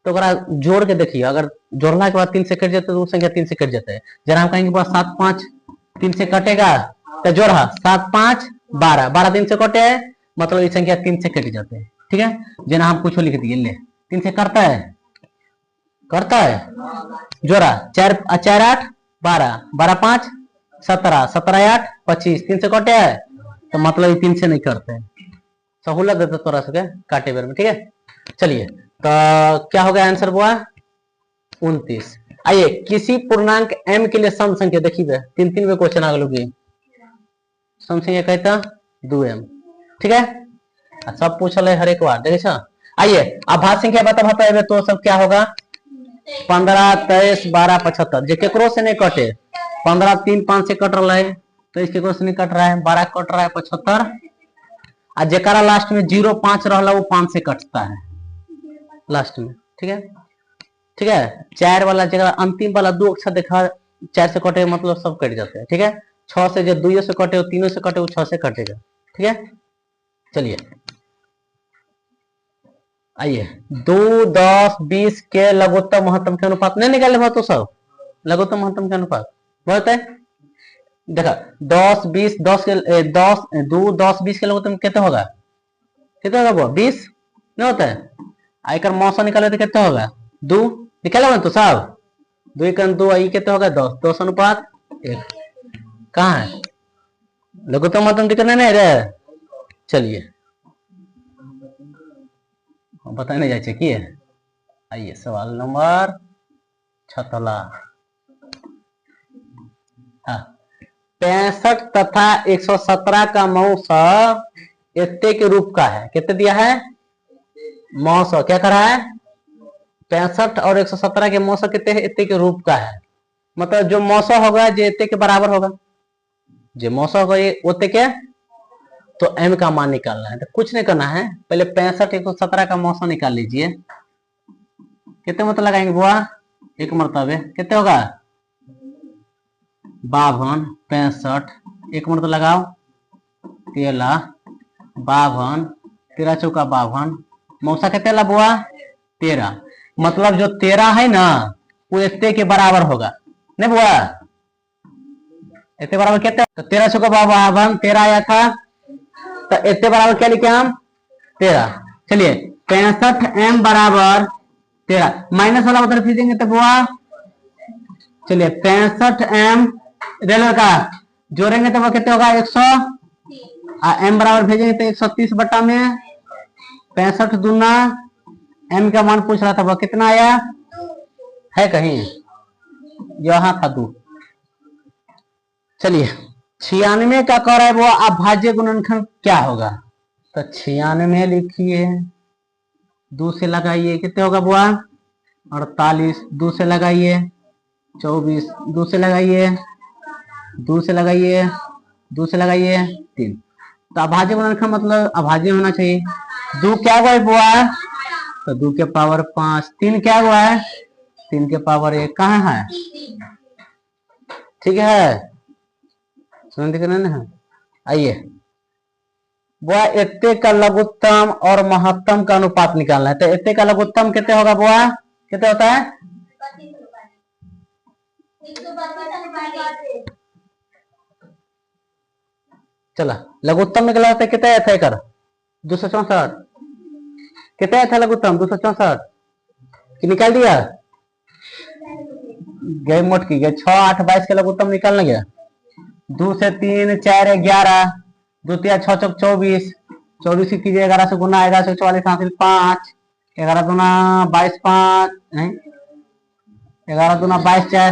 तो अगर जोड़ के देखिए, अगर जोड़ना के बाद 3 से कट जाते तो संख्या 3 से कट जाता है। जरा हम कहेंगे 7 5 3 से कटेगा तो जोड़ा 7 5 12, 12 3 से कटे है मतलब ये संख्या 3 से कट जाते हैं। ठीक है, जना हम कुछ लिख दिए, ले 3 से करता है, करता है, जोड़ा 4 4 8 12, 12 5 17, 17 8 25, 3 से कटे है तो मतलब ये 3 से नहीं करते हैं। सहूलत देता थोड़ा सा काटे बेर में। ठीक है, चलिए तो क्या होगा आंसर हुआ 29। आइए किसी पूर्णांक m के लिए सम संख्या देखिए, 3 में क्वेश्चन आ गए, सम संख्या कहता 2m। ठीक है, सब पूछल है हर एक बार देखे। आइए अब भाज्य संख्या बता तो सब क्या होगा 15 23 12 75, जो केकरो से नहीं कटे, 15 3 5 से कट रहा है तो इस केकरो से नहीं कट रहा है, 12 कट रहा है 75, और जरा लास्ट में 0 5 रहा वो 5 से कटता है लास्ट में। ठीक है, ठीक है, 4 वाला जगह अंतिम वाला 2 अक्षर देखा 4 से कटे मतलब सब कट जाते हैं। ठीक है, 6 से जो 2 से कटे वो 3 से कटे वो 6 से कटेगा। ठीक है, चलिए आइए 2 10 20 के लघुत्तम महत्तम के अनुपात नहीं निकाले तो सब लघुत्तम महत्तम के अनुपात बहुत है। देखा 10 20 10 के 10 2 10 20 के लघुत्तम कितना होगा, कितना होगा वो 20 नहीं होता है। आयकर मौसा निकाले तो कितना होगा 2 निकाले तो सब 2 2 आई कितना होगा 10, 10 अनुपात 1। कहाँ है लघुत्तम महत्तम कितना नहीं रे, चलिए पता नहीं जाए कि। आइए सवाल नंबर 66, हाँ 65 तथा 117 का मौसा इतने के रूप का है, कितने दिया है मौसा, क्या कर रहा है 65 और 117 के मौसा कितने इतने के रूप का है, मतलब जो मौसा होगा जो इतने के बराबर होगा, जो मौसा होगा ये उतने के, तो m का मान निकालना है। तो कुछ नहीं करना है, पहले 65 117 का मौसा निकाल लीजिए, कितने मतलब लगाएंगे बुआ एक मरतबे कितने होगा 52 65, एक मरतबा लगाओ 13 52 13 चौका 52, मौसा कितने ला बुआ 13, मतलब जो 13 है ना वो इतने के बराबर होगा नहीं बुआ, इतने बराबर कितने, तो 13 चौका 52 13 आया था तो इतने बराबर क्या लिखे हम 13। चलिए 65 m बराबर 13, माइनस वाला उधर भेजेंगे तो बुआ, चलिए 65 m रेलर का जोड़ेंगे तो वो कितने होगा 100, m बराबर भेजेंगे तो 130 बटा में 65 दूना m का मान पूछ रहा था वो कितना आया है कहीं, यहाँ था 2। चलिए 96 का कर है वो अभाज्य गुणनखंड क्या होगा, तो 96 लिखिए 2 से लगाइए कितने होगा बुआ 48, 2 से लगाइए 24, 2 से लगाइए 2 से लगाइए 2 से लगाइए 3, तो अभाज्य गुणनखंड मतलब अभाज्य होना चाहिए। 2 क्या हुआ है बुआ, तो 2 के पावर 5, 3 क्या हुआ है 3 के पावर 1, कहाँ है ठीक है सुन दिख रहे ना। आइए बुआ इतने का लघुत्तम और महत्तम का अनुपात निकालना है, तो इतने का लघुत्तम कितने होगा बुआ कितने होता है, चला लघुत्तम निकला होता है कितने आया था कर 264, कितने आया था लघुत्तम 264 कि निकाल दिया गए मोट की गए 6 8 22 के लघुत्तम निकालना गया, 2 से 3 4 11, 2 3 6 चौक 24, 24 की कीजिए 11 से गुना 11 से 44 हासिल 5, 11 दूना 22 5 नहीं 11 दूना 22 4,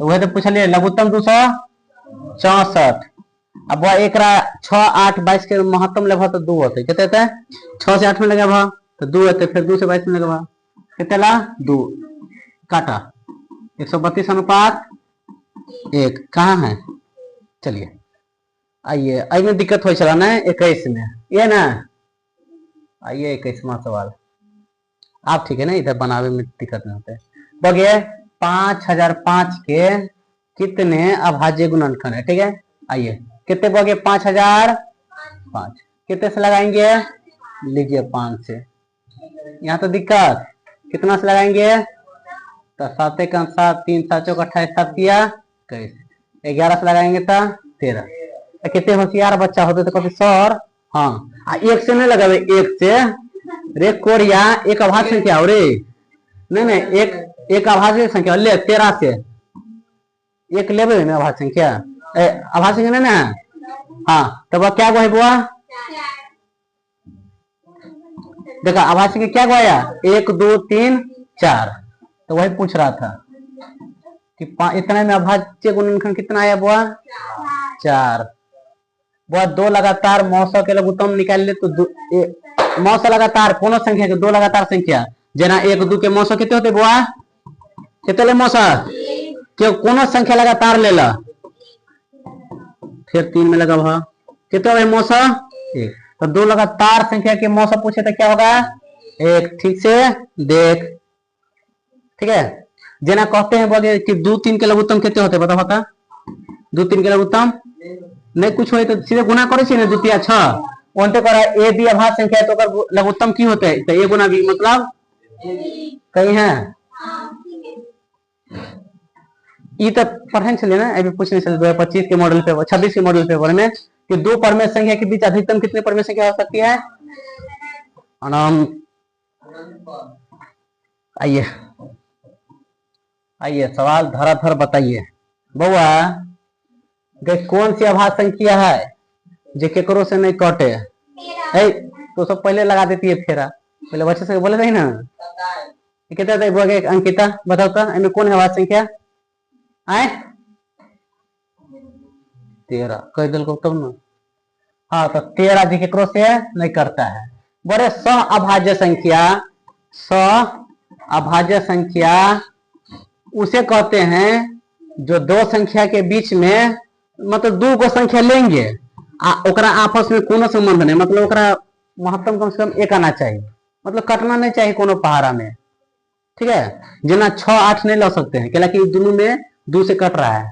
तो वही तो पूछ लिए लघुत्तम 264। अब वह एक 6 8 22 के महत्तम लगा तो 2 होते कितने होते हैं 6 से 8 में लगा भा तो 2 होते, फिर 2 से 22 में लगा भा कितने ला 2 काटा 132 अनुपात 1 कहाँ है, चलिए आइए आई में दिक्कत हो चला ना 21 में ये ना, आइए 21वां सवाल आप ठीक है ना, इधर बनावे में दिक्कत नहीं होता है बगे 5005 के कितने अभाज्य गुणनखंड है? ठीक है, आइए कितने को 5005 कितने से लगाएंगे? लीजिए 5 से। यहाँ तो दिक्कत, कितना से लगाएंगे? तो 7 का 7, 3 7 चौक 28, 7 किया 21, 11 से लगाएंगे तो 13। कितने होशियार बच्चा होते तो कभी सर, हाँ एक से नहीं लगावे, एक से रे कोरिया एक अभाज्य संख्या हो रे, नहीं एक अभाज्य संख्या ले 13 से एक लेवे में अभाज्य संख्या, अभाज्य संख्या नहीं ना, हाँ तब तो क्या हुआ बुआ? देखा अभाज्य संख्या क्या हुआ? 1 2 3 4। तो वही पूछ रहा था कि इतने में अभाज्य गुणनखंड कितना आया बुआ? 4। बुआ 2 लगातार मौसा के लघुत्तम निकाल ले तो मौसा लगातार कोनो संख्या के 2 लगातार संख्या जना 1 2 के मौसा कितने होते बुआ? कितने ले मौसा? क्यों कोनो संख्या लगातार ले ला, फिर 3 में लगा भा कितने भाई मौसा? 1। तो 2 लगातार संख्या के मौसा पूछे तो क्या होगा? 1। ठीक से देख, ठीक है। जना कहते हैं कि 2 3 के लघुत्तम कितने होते बताओ? होता 2 3 के लघुत्तम नहीं कुछ हो तो सीधे गुना करे ना, 2 3 6 ओनते करा ए बी अभाज्य संख्या तो कर लघुत्तम की होते हैं तो ए गुना बी मतलब कहीं है ये तो पढ़ने चले ना, अभी पूछने चले 2025 के मॉडल पेपर 26 के मॉडल पेपर में कि 2 परमेय संख्या के बीच अधिकतम कितने परमेय संख्या हो सकती है? आइए आइए सवाल धराधर बताइए बउआ, कौन सी अभाज्य संख्या है जो केकरो से नहीं कटे? तो सब पहले लगा देती है फेरा, पहले बच्चे से बोले थे ना कितना अंकिता बताओ तो इनमें कौन है अभाज्य संख्या? आए 13 कह दिल को तब ना, हाँ तो 13 जी केकरो से नहीं करता है। बड़े अभाज्य संख्या उसे कहते हैं जो 2 संख्या के बीच में मतलब 2 को संख्या लेंगे ओकरा आपस में कोनो संबंध नहीं, मतलब ओकरा महत्तम कम से कम 1 आना चाहिए, मतलब कटना नहीं चाहिए कोनो पहाड़ा में, ठीक है। जना 6 8 नहीं ला सकते हैं कि दोनों में 2 से कट रहा है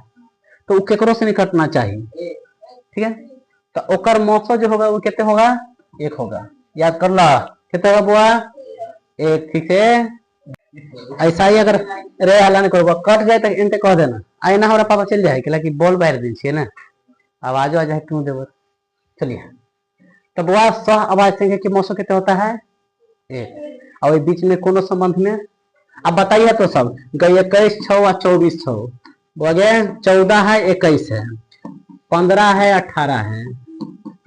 तो केकरो से नहीं कटना चाहिए, ठीक है। तो ओकर मौका जो होगा वो कितने होगा? 1 होगा, याद कर ला कितने होगा बुआ? 1। ठीक है, ऐसा ही अगर रे हल्ला नहीं करो कट जाए तो इनते कह देना आई ना हमारा पापा चल जाए कि बॉल बाहर दी छे ना आवाज आ जाए क्यों देवर। चलिए तब वह सह अभाज्य संख्या के मौसम कितने होता है? 1। और बीच में कोनो संबंध में अब बताइए तो सब 21 6 और 24 6 बोले 14 है 21 है 15 है 18 है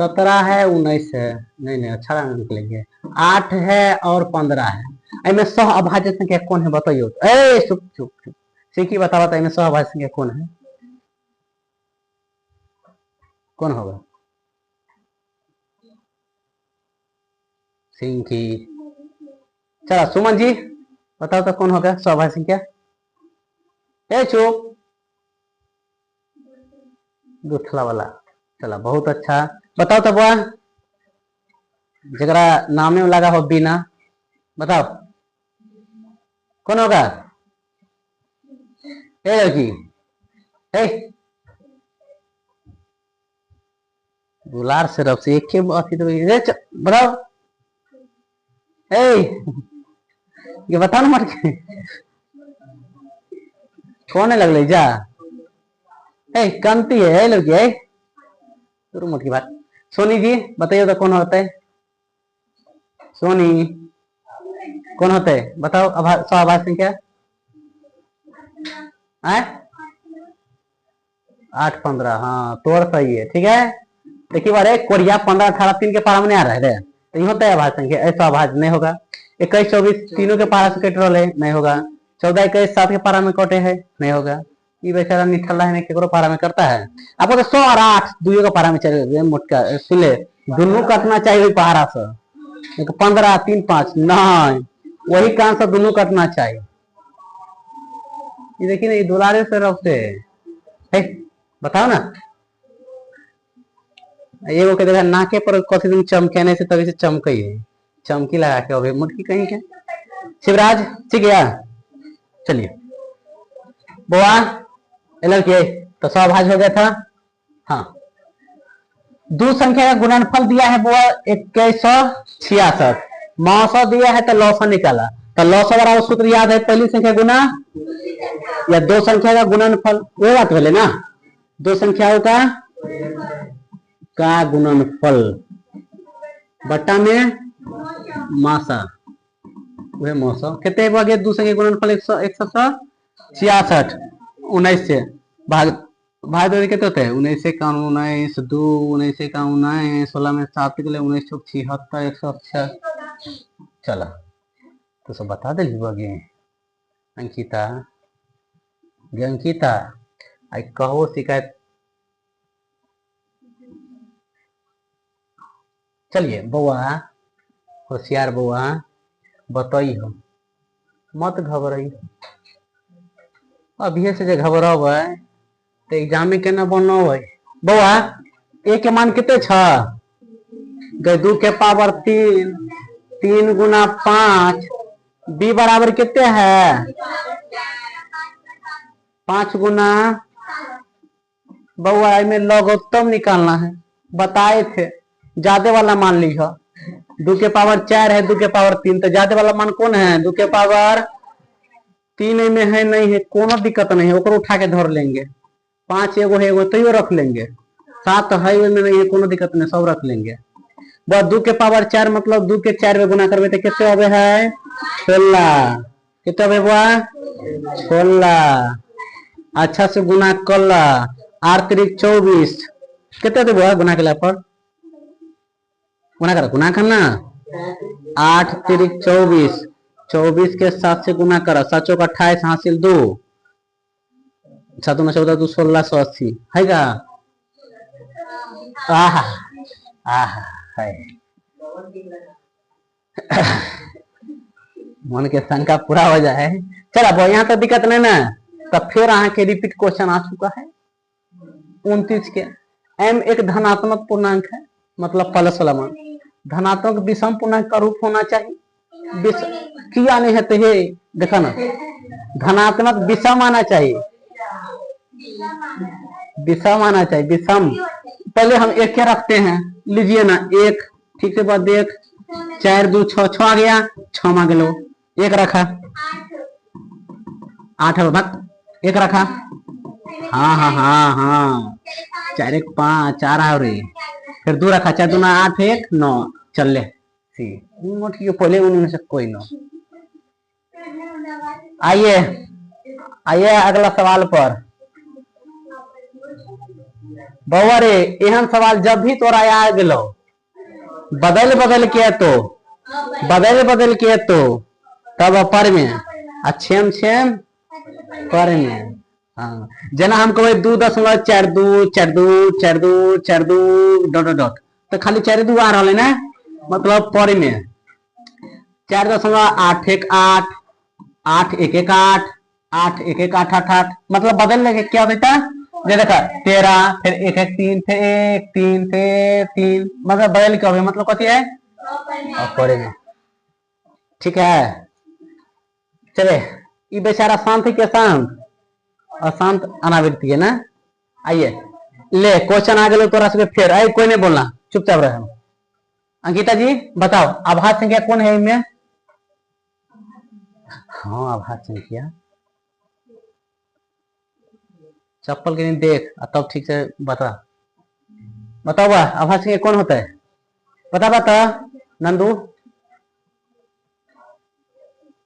17 है 19 है नहीं 18 निकलेंगे 8 है और 15 है। इनमें सह अभाज्य संख्या कौन है बताइए? चुप चुप चुप सीखी बता इनमें सह अभाज्य संख्या कौन है? कौन होगा? सिंकी। चलो सुमन जी बताओ तो कौन होगा सह अभाज्य संख्या? चुप गुठला वाला। चला बहुत अच्छा बताओ तो बुआ, जरा नामे में लगा हो बिना बताओ कौन होगा? लड़की दुलार से रब से एक तो बताओ ये बताओ ना मर के कौन है लगले जा कांति है लड़की है शुरू मत की बात। सोनी जी बताइए तो कौन होता है? सोनी कौन होता है बताओ? सह अभाज्य संख्या 8 15 हाँ तोड़ सही है, ठीक है। देखिए बारे कोरिया 15 18 3 के पारा में नहीं आ रहा है तो ये होता है अभाज्य संख्या, ऐसा अभाज्य नहीं होगा। 21 24 तीनों के पारा से कट रहा है नहीं होगा। 14 21 7 के पारा में कटे है नहीं होगा। ये बेचारा निठल्ला है केकरो पारा में करता है। आपको तो 100 और 8 दुइयों का पारा में चले मोटका सुले दोनों कटना चाहिए पहाड़ा से 15 3 5 नहीं वही कान से दोनों कटना चाहिए। ये देखिए ना ये दुलारे से रब से बताओ ना एगो के देखा नाके पर कथी दिन चमकेने से तभी से चमकई है चमकी लगा के अभी मुटकी कहीं क्या शिवराज ठीक है। चलिए बुआ एल के तो 100 भाज हो गया था। हाँ, दो संख्या का गुणनफल दिया है बुआ 2166, 900 दिया है तो 900 निकाला, तो 900 बराबर सूत्र याद है, पहली संख्या गुना या दो संख्या का गुणनफल, वो बात बोले ना, दो संख्याओं का गुणनफल बट्टा में मासा, वह मौसा कितने भागे दो संख्या गुणनफल 166, 19 से भाग दो कितने होते हैं, 19 से 19 दो 19 से 19 16 में 7 के लिए 19 चौक 76 106। चला तो सब बता दे गे अंकिता, गे अंकिता आई कहो शिकायत। चलिए बउआ होशियार बउआ बताई हो, मत घबराई, अभी से घबराब तो एग्जाम में केना बनब। बउआ ए के मान कितने गए 2 के पावर 3, 3 गुना 5, बी बराबर कितने है 5 गुना, बउआ में लघुत्तम निकालना है, बताए थे ज्यादा वाला मान ली हो, 2 के पावर 4 है 2 के पावर 3, तो ज्यादा वाला मान कौन है 2 के पावर 3 में है, नहीं है कोनो दिक्कत नहीं है, ओकरो उठा के धर लेंगे, 5 एगो है एगो तो रख लेंगे, 7 है में नहीं है कोनो दिक्कत नहीं, सब रख लेंगे। बस 2 के पावर 4 मतलब 2 के 4 में गुना करबे तो कितने आवे है 16, कितने आवे बुआ 16, अच्छा से गुना कर 8 तिरिक 24, कितने दे बुआ गुना के पर गुना करना 8 तिरिक 24, 24 के 7 से गुना करा, 7 चौक 28 हासिल 2, 7 14 2 1680 है का। आहा आहा है मन के शंका पूरा हो जाए। चला वो यहाँ तो दिक्कत नहीं ना, तब फिर अहाँ के रिपीट क्वेश्चन आ चुका है 29 के। m एक धनात्मक पूर्णांक है, मतलब प्लस वाला मान, धनात्मक विषम पूर्णांक का रूप होना चाहिए, किया नहीं है तो ये देखा ना, धनात्मक विषम आना चाहिए, विषम आना चाहिए, विषम। पहले हम एक क्या रखते हैं, लीजिए ना एक, ठीक से बात देख, 4 2 6 6 आ गया, 6 मांग लो, एक रखा 8 है बात, एक रखा, हाँ हाँ हाँ हाँ 4 1 5 4 आ रही, फिर 2 रखा, 4 2 8 1 9, चल ले सी पहले उन्हीं में से कोई ना। आइए आइए अगला सवाल पर। बउआ रे एहन सवाल जब भी तोरा आ गेलो बदल बदल के तो तब पर में छेम छेम पर में, हाँ जना हम कहे 2.42 42 42 42 डॉट डॉट, तो खाली 4 2 आ रहा है ना, मतलब पर में 4.81 8 8 1 1 8 8 1 1 8 8 8, मतलब बदल लेके क्या बेटा ये देखा 13 फिर 1 1 3 फिर 1 3 फिर 3, मतलब बदल क्या हो, मतलब कथी है पर में, ठीक है। चले ये बेचारा शांत है क्या, शांत अशांत अनावृत्ति है ना। आइए ले क्वेश्चन आ गए तोरा से, फिर आई कोई नहीं बोलना, चुपचाप रहे। अंकिता जी बताओ आभाज्य संख्या कौन है इनमें, हाँ आभाज्य संख्या, चप्पल के नहीं देख तब ठीक से बता, बताओ आभाज्य संख्या कौन होता है, बता नंदू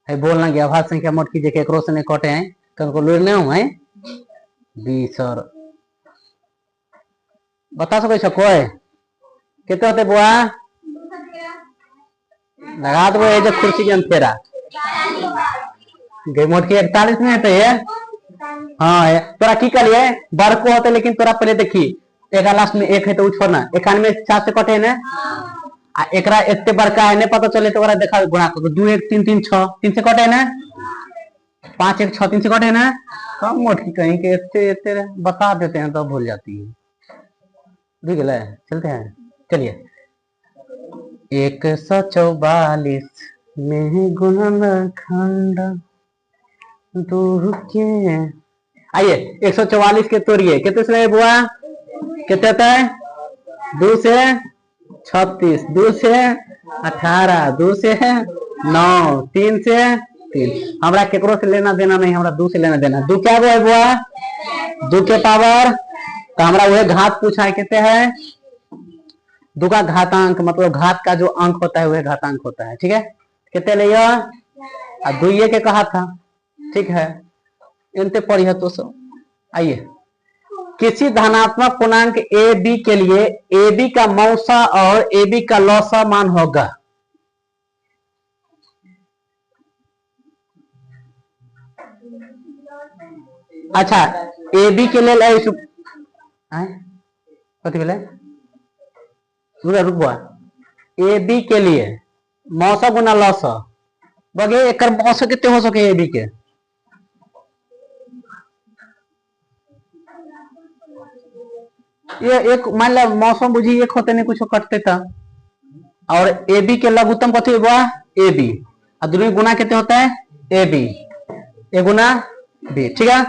है, बोलना गया आभाज्य संख्या मोट कीजिए केकरो से नहीं कटे हैं, कनको लुर नहीं हूं बी सर बता सको कोई कितने होते बुआ, लगा दो ये जो कुर्सी के अंधेरा मोट की 41 में है, हाँ है तोरा की करिए बार को होते, लेकिन तोरा पहले देखी एक लास्ट में एक है तो छोड़ना 91 7 से कटे ना, एकरा एते बड़का है नहीं पता चले तो देखा गुणा कर 2 1 3 3 6 3 से कटे ना, 5 1 6 3 से कटे ना, कम मोटी कहीं के एते बता देते हैं तो भूल जाती है, ठीक है चलते हैं। चलिए 144 में गुणनखंड 2 के आइए 144 के तोड़िए, कितने से बुआ, कितने होता है, 2 से 36, 2 से 18, 2 से 9, 3 से 3। हमरा केकरो से लेना देना नहीं, हमरा 2 से लेना देना। 2 क्या है बुआ, 2 के पावर, तो हमरा वह घात पूछा है, कितने है, 2 का घातांक, मतलब घात का जो अंक होता है वह घातांक होता है। ठीक है, कितने लिया, 2 के कहा था। ठीक है, इनते पढ़ी है तो सब। आइए, किसी धनात्मक पूर्णांक ए बी के लिए ए बी का मौसा और ए बी का लौसा मान होगा। अच्छा, ए बी के लिए ए बी के लिए मौसा गुना लौसा, बगे एक मौसा कितने हो सके ए बी के, ये एक मान लो मौसम बुझी एक होते नहीं कुछ कटते था, और ए बी के लघुत्तम कथी हुआ, ए बी, और दोनों गुना कितने होता है, A B, A Guna B. ठीक है,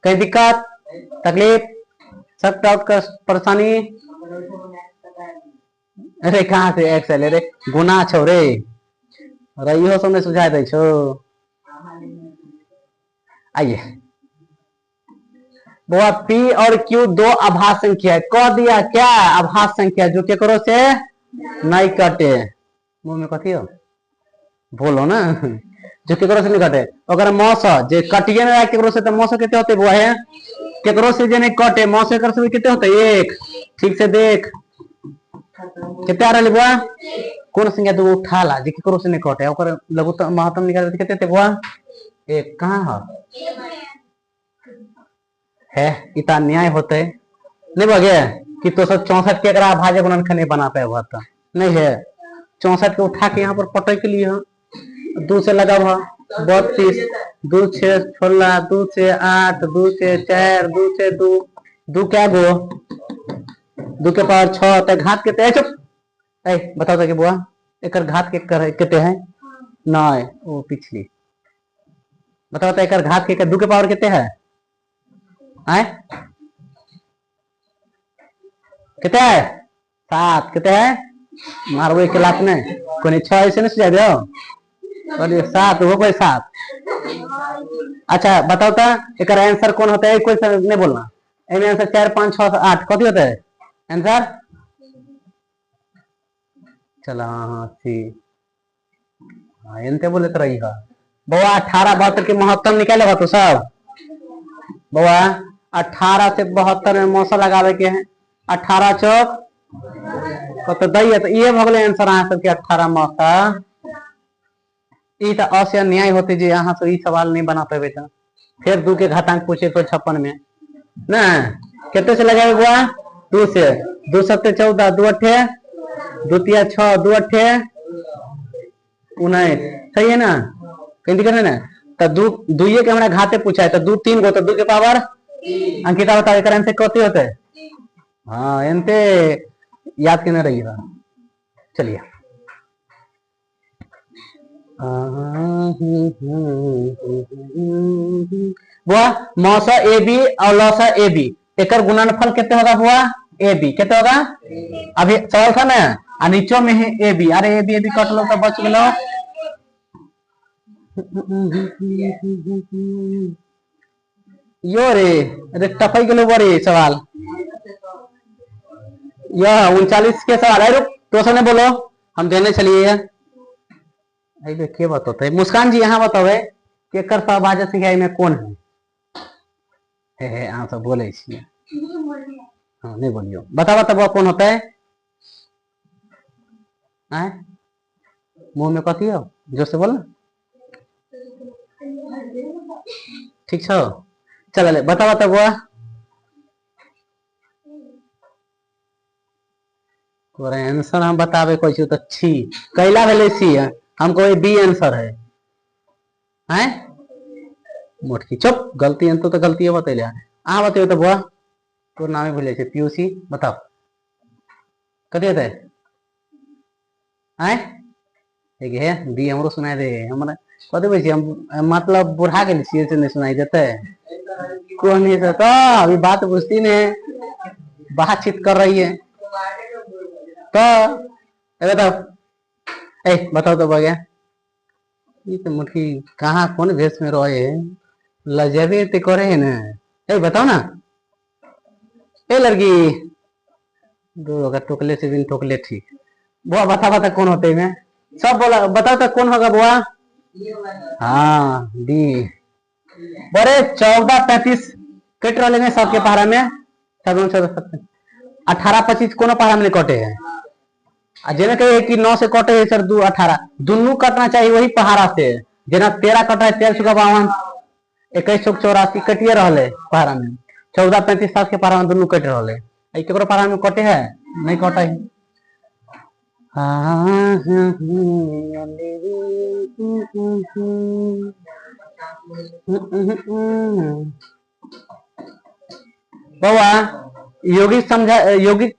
कहीं दिक्कत तकलीफ, सब डाउट का परेशानी, अरे कहाँ से एक्सेल रे, गुना छो रे, रही हो सबने सुझा दे छो। आइए, वो P और Q 2 आभास संख्या है, कह दिया क्या, आभास संख्या जो केकरो से नहीं कटे, मुंह में कथी हो, बोलो ना, जो केकरो से नहीं कटे, अगर मौसा जे कटिए ना केकरो से, तो मौसा कितने होते वो है, केकरो से जे नहीं कटे मौसा केकरो से कितने होते, 1। ठीक से देख कितने आ रहा बुआ, कौन संख्या तो उठा ला जे केकरो से नहीं कटे, ओकर लघुत्तम महत्तम निकाल कितने थे बुआ, 1। कहाँ है इतना न्याय होते नहीं बगे कि तो सब 64 के अगर भाज्य गुणनखंड नहीं बना पाए हुआ था, नहीं है 64 के उठा के यहाँ पर पटे के लिए 2 से लगा हुआ 32, 2 6 16, 2 से 8, 2 से 4, 2 से 2, 2 क्या गो, 2 के पावर 6, तो घात कितने, चुप बताओ तो बुआ एक घात के कितने हैं, नहीं वो पिछली, बताओ तो एक घात के 2 के पावर कितने है, आए कितने है, 7, कितने है, मारवे के लात ने कोई 6 ऐसे नहीं सुझा दो, 7 हो कोई 7। अच्छा बताओ तो एक आंसर कौन होता है, कोई नहीं बोलना, एम आंसर 4 5 6 8 कथी होता है आंसर, चला हाँ सी, हाँ इनते बोले तो रही है बउआ, 18 72 के महत्तम निकाले तो सब बउआ, 18 से 72 में मौसा लगावे के है, 18 चौक तो दई है, तो ये भगले आंसर अहाँ सबके 18 मौसा। तो अवश्य न्याय होते जो यहाँ से सवाल नहीं बना पाए, तो फिर 2 के घातांक पूछे तो 56 में ना कितने से लगाए हुआ, 2 से, 2 7 14, 2 8 2 3 6, 2 8 19, सही है ना, कहीं दिक्कत है ना, तो 2 के हमारा घाते पूछा है, तो 2 3 गो, तो 2 के पावर अंकिता बताओ एक आंसर कथी होते है, हाँ इनते याद के ना रहिएगा। चलिए हुआ मौसा ए बी और लौसा ए बी, एक गुणनफल कितने होगा हुआ, ए बी कितने होगा, अभी सवाल था ना, नीचो में है ए बी, अरे ए बी कट लो तो बच गलो, यो रे अरे टफाई गलो बड़े सवाल, यह 39 के सवाल है, रुक तो ने बोलो हम देने चलिए, के बताते है मुस्कान जी, यहाँ बताओ कि सहभाजक संख्या में कौन है, अहाँ सब बोले हाँ नहीं बोलियो, बताओ तब कौन होता है, मुंह में कथी हो जोर से बोल, ठीक छो, चल बताओ तब आंसर हम बतावे कोई तो छी कैला भेले सी है, हमको बी आंसर है, हैं मोटकी चुप, गलती अंत तो गलती है बतैले, आ बताइए तो बुआ तो नाम भूले छे, पीयूसी बताओ कथी होता है, ठीक है दी हमरो सुनाई दे, हमरा कथी बोल छी हम, मतलब बुढ़ा गेल छियै से नहीं सुनाई देते? कौन नहीं तो अभी बात बुझती नहीं, बातचीत कर रही है तो बताओ। बताओ तो भैया, ये तो मुठकी कहाँ कौन भेष में रहे है, लजबे ते करे है ना। बताओ ना, लड़की दो अगर टोकले से बिन टोकले ठीक। बुआ बता बता कौन होते हैं? सब बोला बताओ तो कौन होगा बुआ? हाँ डी। बड़े 14-35 कट रहे हैं सबके पहाड़ा में, 18-25 कोनो पहाड़ा में कटे है। जेने कहे कि 9 से कटे है सर 2-18 दोनों कटना चाहिए वही पहाड़ा से। जेना 13 कटा है 1352 2184 कटिए रहे पहाड़ा में, 14-35 साल के पहाड़ा में दोनों कट रहे केकरो पहाड़ा में कटे है नहीं कटे है। बउआ योगिक समझा, योगिक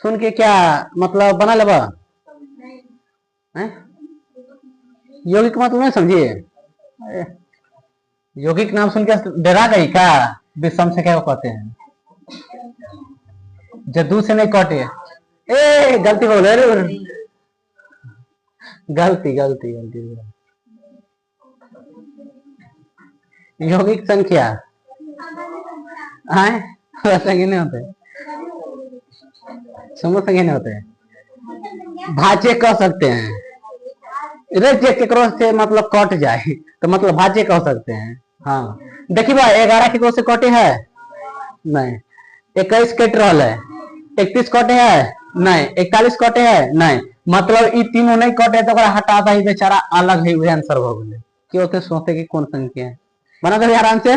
सुन के क्या मतलब बना लेबा? योगिक मतलब नहीं समझिए, योगिक नाम सुन के डरा गई क्या? विषम से क्या कहते हैं, जदू से नहीं कटे। गलती बोल रहे, गलती गलती गलती। यौगिक संख्या संख्या नहीं होते, समूह संख्या नहीं होते, भाज्य कह सकते हैं। केकरो से मतलब कट जाए तो मतलब भाज्य कह सकते हैं। हाँ देखिए भाई 11 केकरो से कटे है नहीं, 21 कट रहा है, 31 कटे है नहीं, 41 कटे है नहीं, मतलब ये तीनों नहीं कटे तो हटाता ही बेचारा अलग है, वही आंसर हो गए। क्यों होते सोचते कि कौन संख्या है, बना दो आराम से।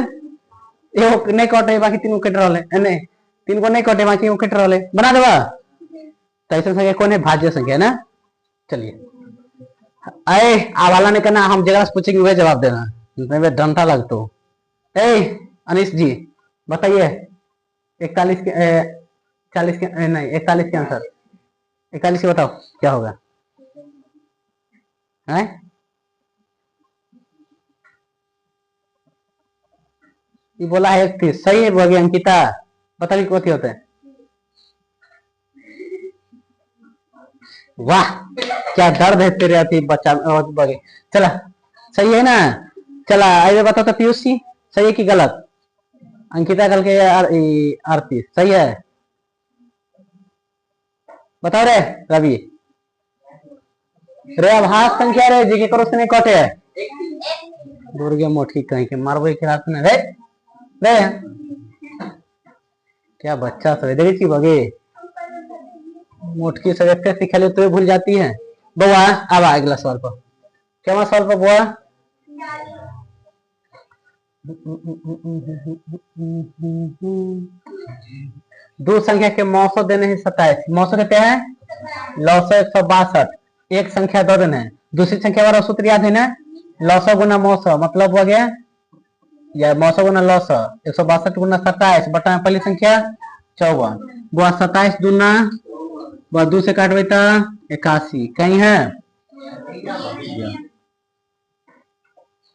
एगो नहीं कटे बाकी तीनों कट रहा है, नहीं तीन को नहीं कटे बाकी वो कट रहा है, बना देवा। तो ऐसा संख्या कौन है? भाज्य संख्या ना। चलिए आए आवाला नहीं करना, हम जगह से पूछेंगे वह जवाब देना, नहीं डंटा लग तो। अनिश जी बताइए 41 के 40 के नहीं 41 के आंसर, 41 के बताओ क्या होगा? है ये बोला है 31, सही है बोली अंकिता। बताइए कौन होता है? वाह क्या दर्द है तेरे अति बच्चा बगे। चला सही है ना, चला आइए बताओ तो पीयूष जी सही है कि गलत? अंकिता कल के आरती सही है, बताओ रे रवि। रे आभास संख्या रे जी के करो से नहीं कटे है, दुर्गे मोठी कहीं के मारबो के रात में रे रे क्या बच्चा सब देखी की बगे मोटकी सब एक सिखा तो भूल जाती है। बुआ अब अगला सवाल पर, क्या सवाल पर बुआ? दो संख्या के मौसो देने हैं 27, मौसो कहते हैं लौसो 162, एक संख्या दो देने हैं, दूसरी संख्या वाला सूत्र याद है ना, लौसो गुना मौसो मतलब हो गया या मौसो गुना लौसो 162 गुना 27 बटा पहली संख्या 54 गुआ 27 दूना दो से काटबे तो 81 कहीं है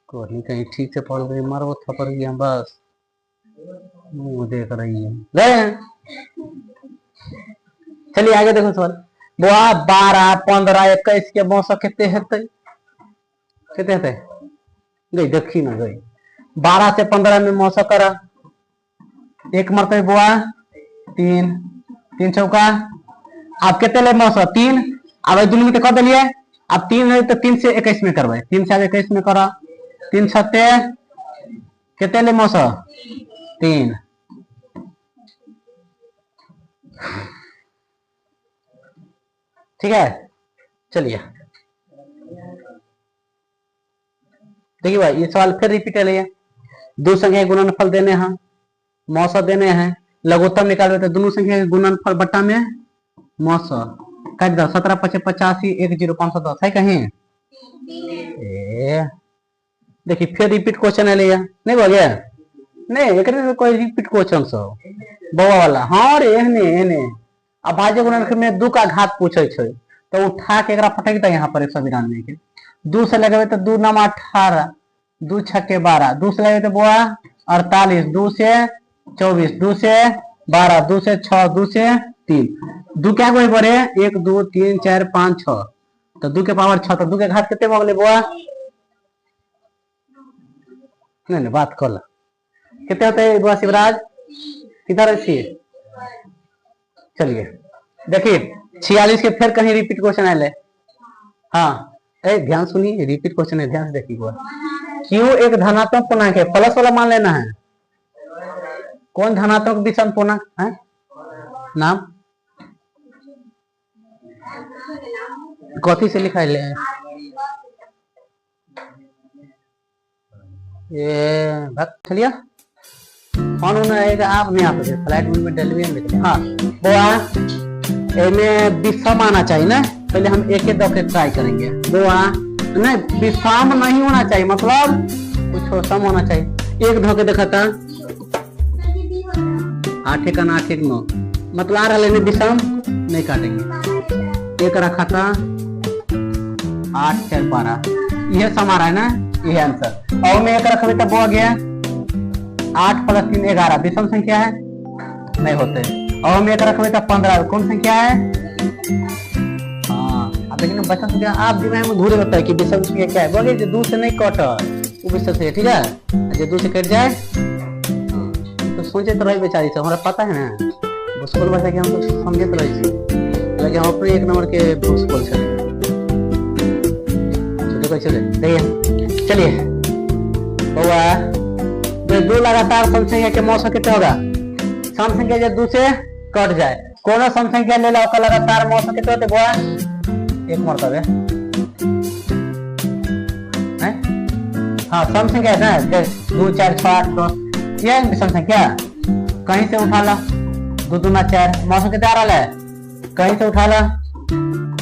कोई कहीं ठीक से पढ़ गई मारो थप्पड़ गया बस मुंह देख रही है। चलिए आगे देखो सवाल। बुआ 12 15 21 के मौसम कितने हेते कितने हेते गई देखी ना गई 12 से 15 में मौसम करा एक मरते बुआ 3 3 चौका आप कितने ले मौसम 3 अब दोनों में तो कर दिलिए अब 3 है तो 3 से 21 में करवाए 3 से 21 में करा 3 छत्ते कितने ले मौसम 3 ठीक है। चलिए देखिए भाई ये सवाल फिर रिपीट है, दो संख्या के गुणनफल देने हैं मौसम देने हैं लघुत्तम निकाल तो दोनों संख्या के गुणनफल बट्टा में मौसम काट दो 17 5 85 10 510 है कहीं देखिए फिर रिपीट क्वेश्चन है लिया नहीं बोल गया नहीं एक कोई रिपीट क्वेश्चन सब बउआ वाला हाँ रे एहने अब भाज्य गुणनफल में 2 का घात पूछे तो उठा के एकरा फटक दे यहाँ पर 192 के दो से लगावे तो 2 नाम 18, 2 छक्के 12, 2 से लगावे तो बुआ 48, 2 से 24, 2 से 12, 2 से 6, 2 से 3, 2 क्या कोई बड़े 1 2 3 4 5 6, तो 2 के पावर 6, तो 2 के घात कितने हो गए बुआ? नहीं बात कर ला, कितने होते हैं बुआ शिवराज? किधर है? चलिए देखिए 46 के फिर कहीं रिपीट क्वेश्चन आए। हाँ ध्यान सुनिए, रिपीट क्वेश्चन है, ध्यान से देखिए। क्यों एक धनात्मक पूर्णांक है, प्लस वाला मान लेना है। कौन धनात्मक विषम पूर्णांक है? नाम कॉपी से लिखा है। ये भक्त लिया कौन होना आप नहीं आप फ्लाइट में टेलीविजन लिख हाँ बुआ इनमें विषम आना चाहिए ना, पहले हम एक दफे ट्राई करेंगे। बुआ नहीं विषम नहीं होना चाहिए, मतलब कुछ सम होना चाहिए। एक धोके देखा था 8 का 8 1 9, मतलब आ रहा है विषम नहीं काटेंगे। एक रखा था 8 4 12, यह सम आ रहा है ना, यह आंसर। और मैं एक रखा तब हो गया 8 + 3 11, विषम संख्या है नहीं होते। और मैं एक रखा तब 15, कौन संख्या है? हाँ अब लेकिन बच्चा संख्या आप दिमाग में घूरे होता है कि विषम संख्या क्या है, बोले जो 2 से नहीं कट वो विषम संख्या, ठीक है। जो 2 से कट जाए तो सोचे तो रही बेचारी से, हमारा पता है ना स्कूल भाषा के हम लोग समझे तो रही थी, लेकिन हम अपने 1 नंबर के बुक्स बोल सकते चले देखिए। चलिए हुआ जो 2 लगातार सम संख्या के मौसम कितने होगा? सम संख्या जब 2 से कट जाए, कौन सम संख्या ले ला लगातार मौसम कितने होते बुआ? एक मरतबे हाँ सम संख्या है ना, 2 4 6 8 10, ये है सम संख्या। कहीं से उठा ला 2 2 4, मौसम कितना आ रहा है? कहीं से उठा ला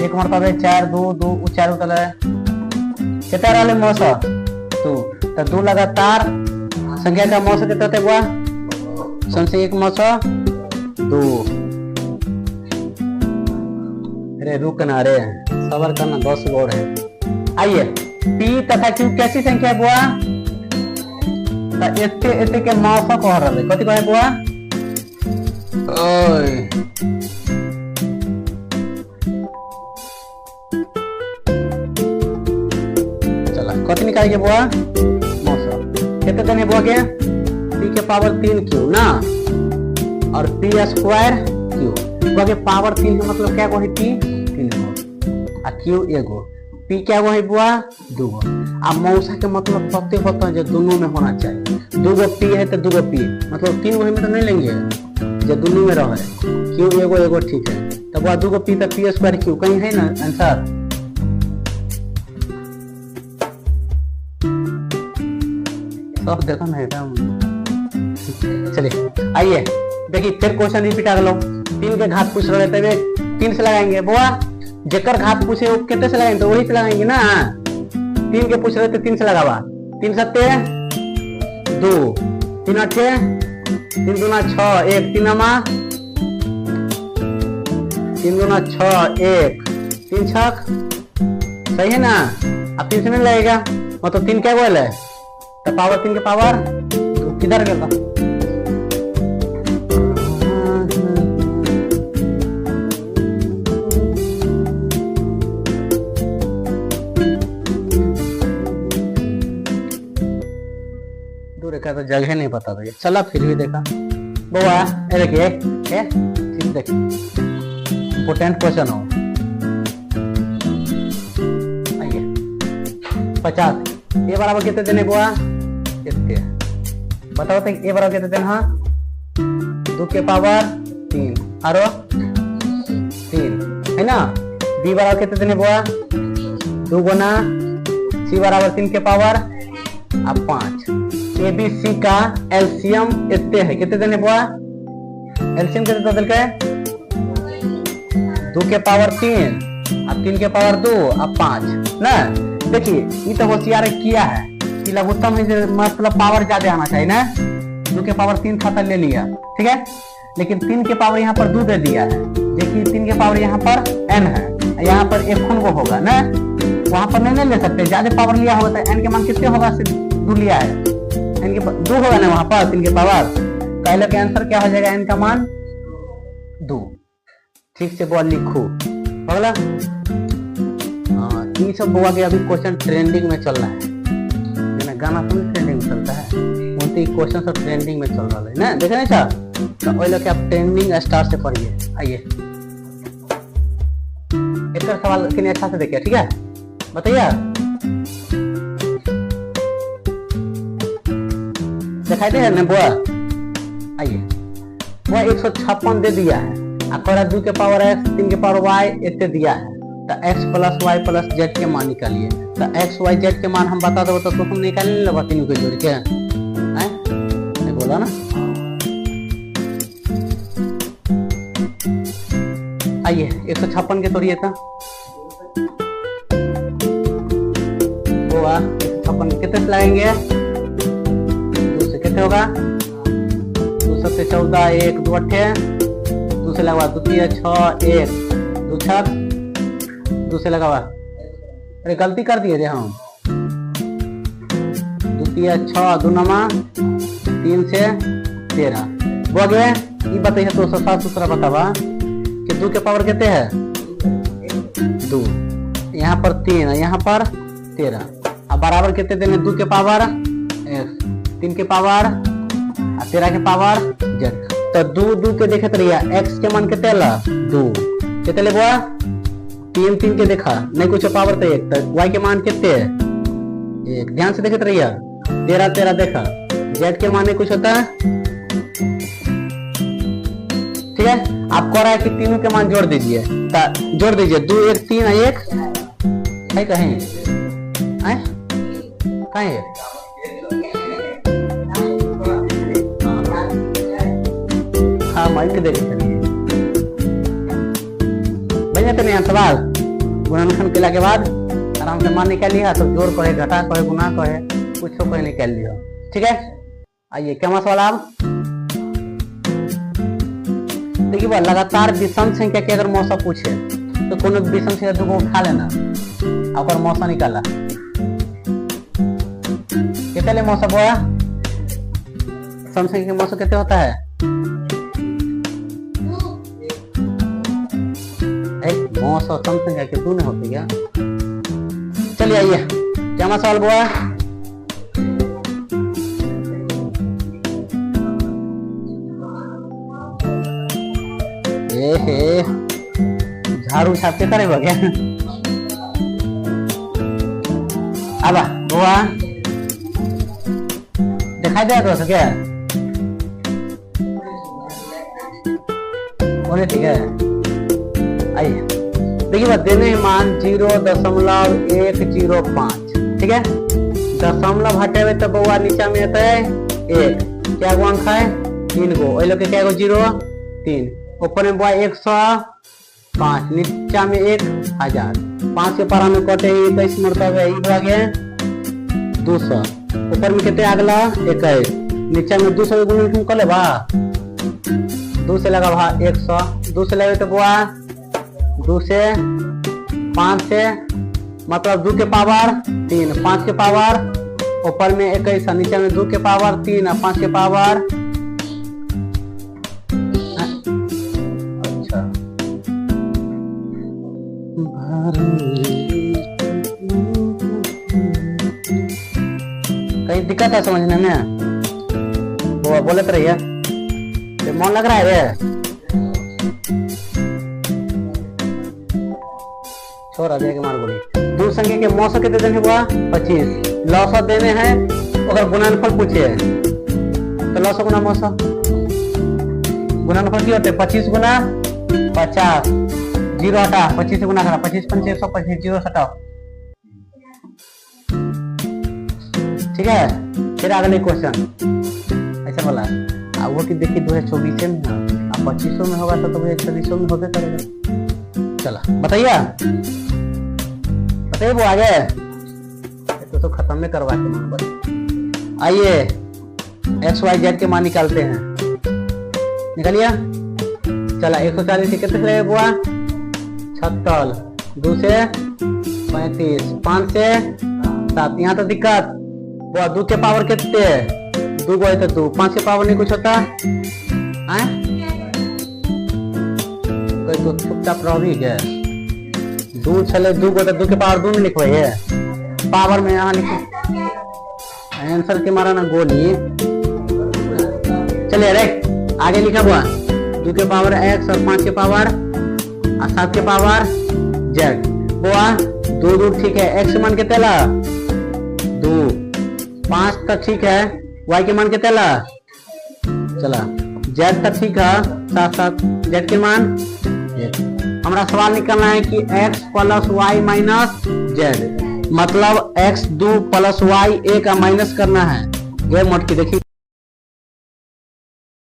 एक मरतबे 4 2 2 4 उठा है कितना रहा है मौसम 2, तो 2 लगातार संख्या का मौसम कितना होता है बुआ? संख्या एक मौसम 2। अरे रुकना रे सबर करना, 10 और है। आइए पी तथा क्यू कैसी संख्या है बुआ? तो के मौसम कह रहा है, कथी कहे बुआ? ओए कथी निकालेंगे बुआ? मौसम कितने देने बुआ के? पी के पावर 3 क्यू ना, और पी स्क्वायर क्यू। बुआ के पावर 3 का मतलब क्या है? पी 3 गो, क्यू 1 गो। पी क्या है बुआ? 2 गो। अब मौसा के मतलब पत्ते पत्ता जो दोनों में होना चाहिए। 2 गो पी है तो 2 गो पी, मतलब 3 गो में तो नहीं लेंगे, जो दोनों में रहे क्यू 1 गो ठीक है। तब बुआ 2 गो पी तो पी स्क्वायर क्यू कहीं है ना आंसर? सब देखो ना एकदम। चलिए आइए देखिए फिर क्वेश्चन रिपीट आ लो। 3 के घात पूछ रहे थे, 3 से लगाएंगे बुआ। जेकर घात पूछे वो कितने से लगाएंगे? तो वही से लगाएंगे ना। 3 के पूछ रहे थे 3 से लगावा। 3 7 2, 3 8 3 2 6 1, 3 नमा 3 2 6 1, 3 6 सही है ना। अब 3 से नहीं लगेगा, मतलब 3 क्या बोल है? तो पावर 3 के पावर किधर गया? दूर का तो जगह नहीं पता था, चला फिर भी देखा बुआ। देखिए ठीक देखिए इम्पोर्टेंट क्वेश्चन हो। आइए 50 ये बराबर कितने देने बुआ? इसके बताओ तो ये बराबर कितने देना? 2 के पावर 3 और 3 है ना। बी बराबर कितने देने बुआ? 2 गुना सी बराबर 3 के पावर अब 5। ए बी सी का एलसीएम इतने है, कितने देने बुआ? एलसीएम कितने बदल के? 2 के पावर 3 अब 3 के पावर 2 अब 5 ना। देखिए ये तो होशियार किया है कि लघुत्तम मतलब पावर ज्यादा आना चाहिए ना। 2 के पावर 3 खाता ले लिया, ठीक है, लेकिन 3 के पावर यहाँ पर 2 दे दिया है। देखिए 3 के पावर यहाँ पर n है, यहाँ पर f1 को होगा ना। वहां पर नहीं ले सकते, ज्यादा पावर लिया होगा तो n के मान कितने होगा, सिर्फ 2 लिया है, n के 2 होगा ना वहां पर 3 के पावर, पहले का आंसर क्या हो जाएगा, n का मान 2। ठीक से बोल लिखो अगला। हाँ ये सब बुआ के अभी क्वेश्चन ट्रेंडिंग में चल रहा है ना, गाना तो ट्रेंडिंग में चलता है, उनके क्वेश्चन सब ट्रेंडिंग में चल रहा है ना, देखे नहीं सर, तो वही लोग आप ट्रेंडिंग स्टार से पढ़िए। आइए एक सवाल के लिए अच्छा से देखिए, ठीक है, बताइए दिखाई दे ना बुआ। आइए वह 156 दे दिया है, और 2 के पावर x 3 के पावर y इतने दिया है, तो x plus y plus z के मान निकालिए। तो x y z के मान हम बता दो तो तुम निकाल ले लो, तीनों को जोड़ के नहीं बोला ना। आइए 156 के तोड़िए तो 156 कितने से लगाएंगे, 2 से कितने होगा, 2 से 14, 1 2 8, 2 से लगा 2 3 6 1 2 6, 2 से लगा, अरे गलती कर दिए रे हम, 2 3 6 2 9 3 से 13 हो गए। ये बताइए तो साफ सुथरा बतावा कि 2 के पावर कितने है, 2, यहाँ पर 3, यहाँ पर 13, अब बराबर कितने देने, 2 के पावर x 3 के पावर 13 के पावर z, तो 2 के देखे तो रहिए, x के मान कितने ला 2 कितने ले बुआ, 3 के देखा नहीं कुछ पावर तो 1, तो y के मान कितने है 1, ध्यान से देखे तो रहिए, 13 देखा, z के मान नहीं कुछ होता है, ठीक है। आप कह रहा है कि तीनों के मान जोड़ दीजिए, जोड़ दीजिए 2 1 3 1 है कहीं है हाँ माइक के देखे भैया तो नहीं सवाल गुणनखंड केला के बाद आराम से मान निकाल लिया, तो जोड़ कहे घटा कहे गुना कहे कुछ कहे निकाल लिया, ठीक है। आइए क्या सवाल आप देखिए, लगातार विषम संख्या के अगर मौसा पूछे तो कोनो विषम संख्या 2 को उठा लेना और मौसा निकाला, कितने मौसा बोया, सम संख्या के मौसा कितने होता है, एक मौसा सम संख्या के 2 नहीं होती क्या। चलिए आइए क्या सवाल बोया, झाड़ू छाप के करे क्या, अब बुआ दिखाई दे तो क्या बोले, ठीक है। आइए देखिए बात देने मान 0.105, ठीक है, दशमलव हटेवे तो बुआ नीचा में आता है 1, क्या गो अंक है 3 गो, वही लोग क्या गो 0 3, ऊपर में बुआ 105, नीचा में 1000, 5 के पारा में कटे 21 मरतबा आ गया 200, ऊपर में कितने अगला 21, नीचा में 200 गुणन कर ले बा, 2 से लगा भा 100, 2 से लगे तो बुआ 2 से 5 से मतलब 2 के पावर 3, 5 के पावर ऊपर में 21, नीचे में 2 के पावर 3 और 5 के पावर, अच्छा कहीं दिक्कत है समझने में, वो बोले तो रहिए, मन लग रहा है रे, छोड़ा दे के मार बोली। 2 संख्या के मौसा कितने देने हुआ 25, लौसा देने हैं, अगर गुणनफल पूछे तो लौसा गुना मौसा, गुणनफल क्या होते हैं 25 गुना 50, 0 हटा 25 से गुना करा, 25 5 125, 0 हटाओ, ठीक है। फिर अगले क्वेश्चन ऐसा बोला, वो कि देखिए 2024 में अब 2500 में होगा तो 2024 में होते करेगा। चला बताइए वो आगे तो खत्म में करवा के नंबर। आइए एक्स वाई जेड के मान निकालते हैं, निकालिए। चला 140 से कितने बुआ 76, 2 से 35, 5 से 7, यहाँ तो दिक्कत वो 2 के पावर कितने है, 2 है तो 2, 5 के पावर नहीं कुछ होता है, कोई तो चुपचाप रह भी गया, 2 चले 2 को तो 2 के पावर 2 में लिखवाई है, पावर में यहाँ लिखो आंसर के मारा ना गोली। चलिए रे आगे लिखा हुआ 2 के पावर x और 5 के पावर और 7 के पावर z, बुआ 2 ठीक है, x के मान के तेला 2, 5 तक ठीक है, y के मान के तेला चला, z तक ठीक है, 7 z के मान हमारा सवाल निकालना है कि x plus y minus z, मतलब x 2 प्लस y 1 का माइनस करना है, ये मोट की देखिए।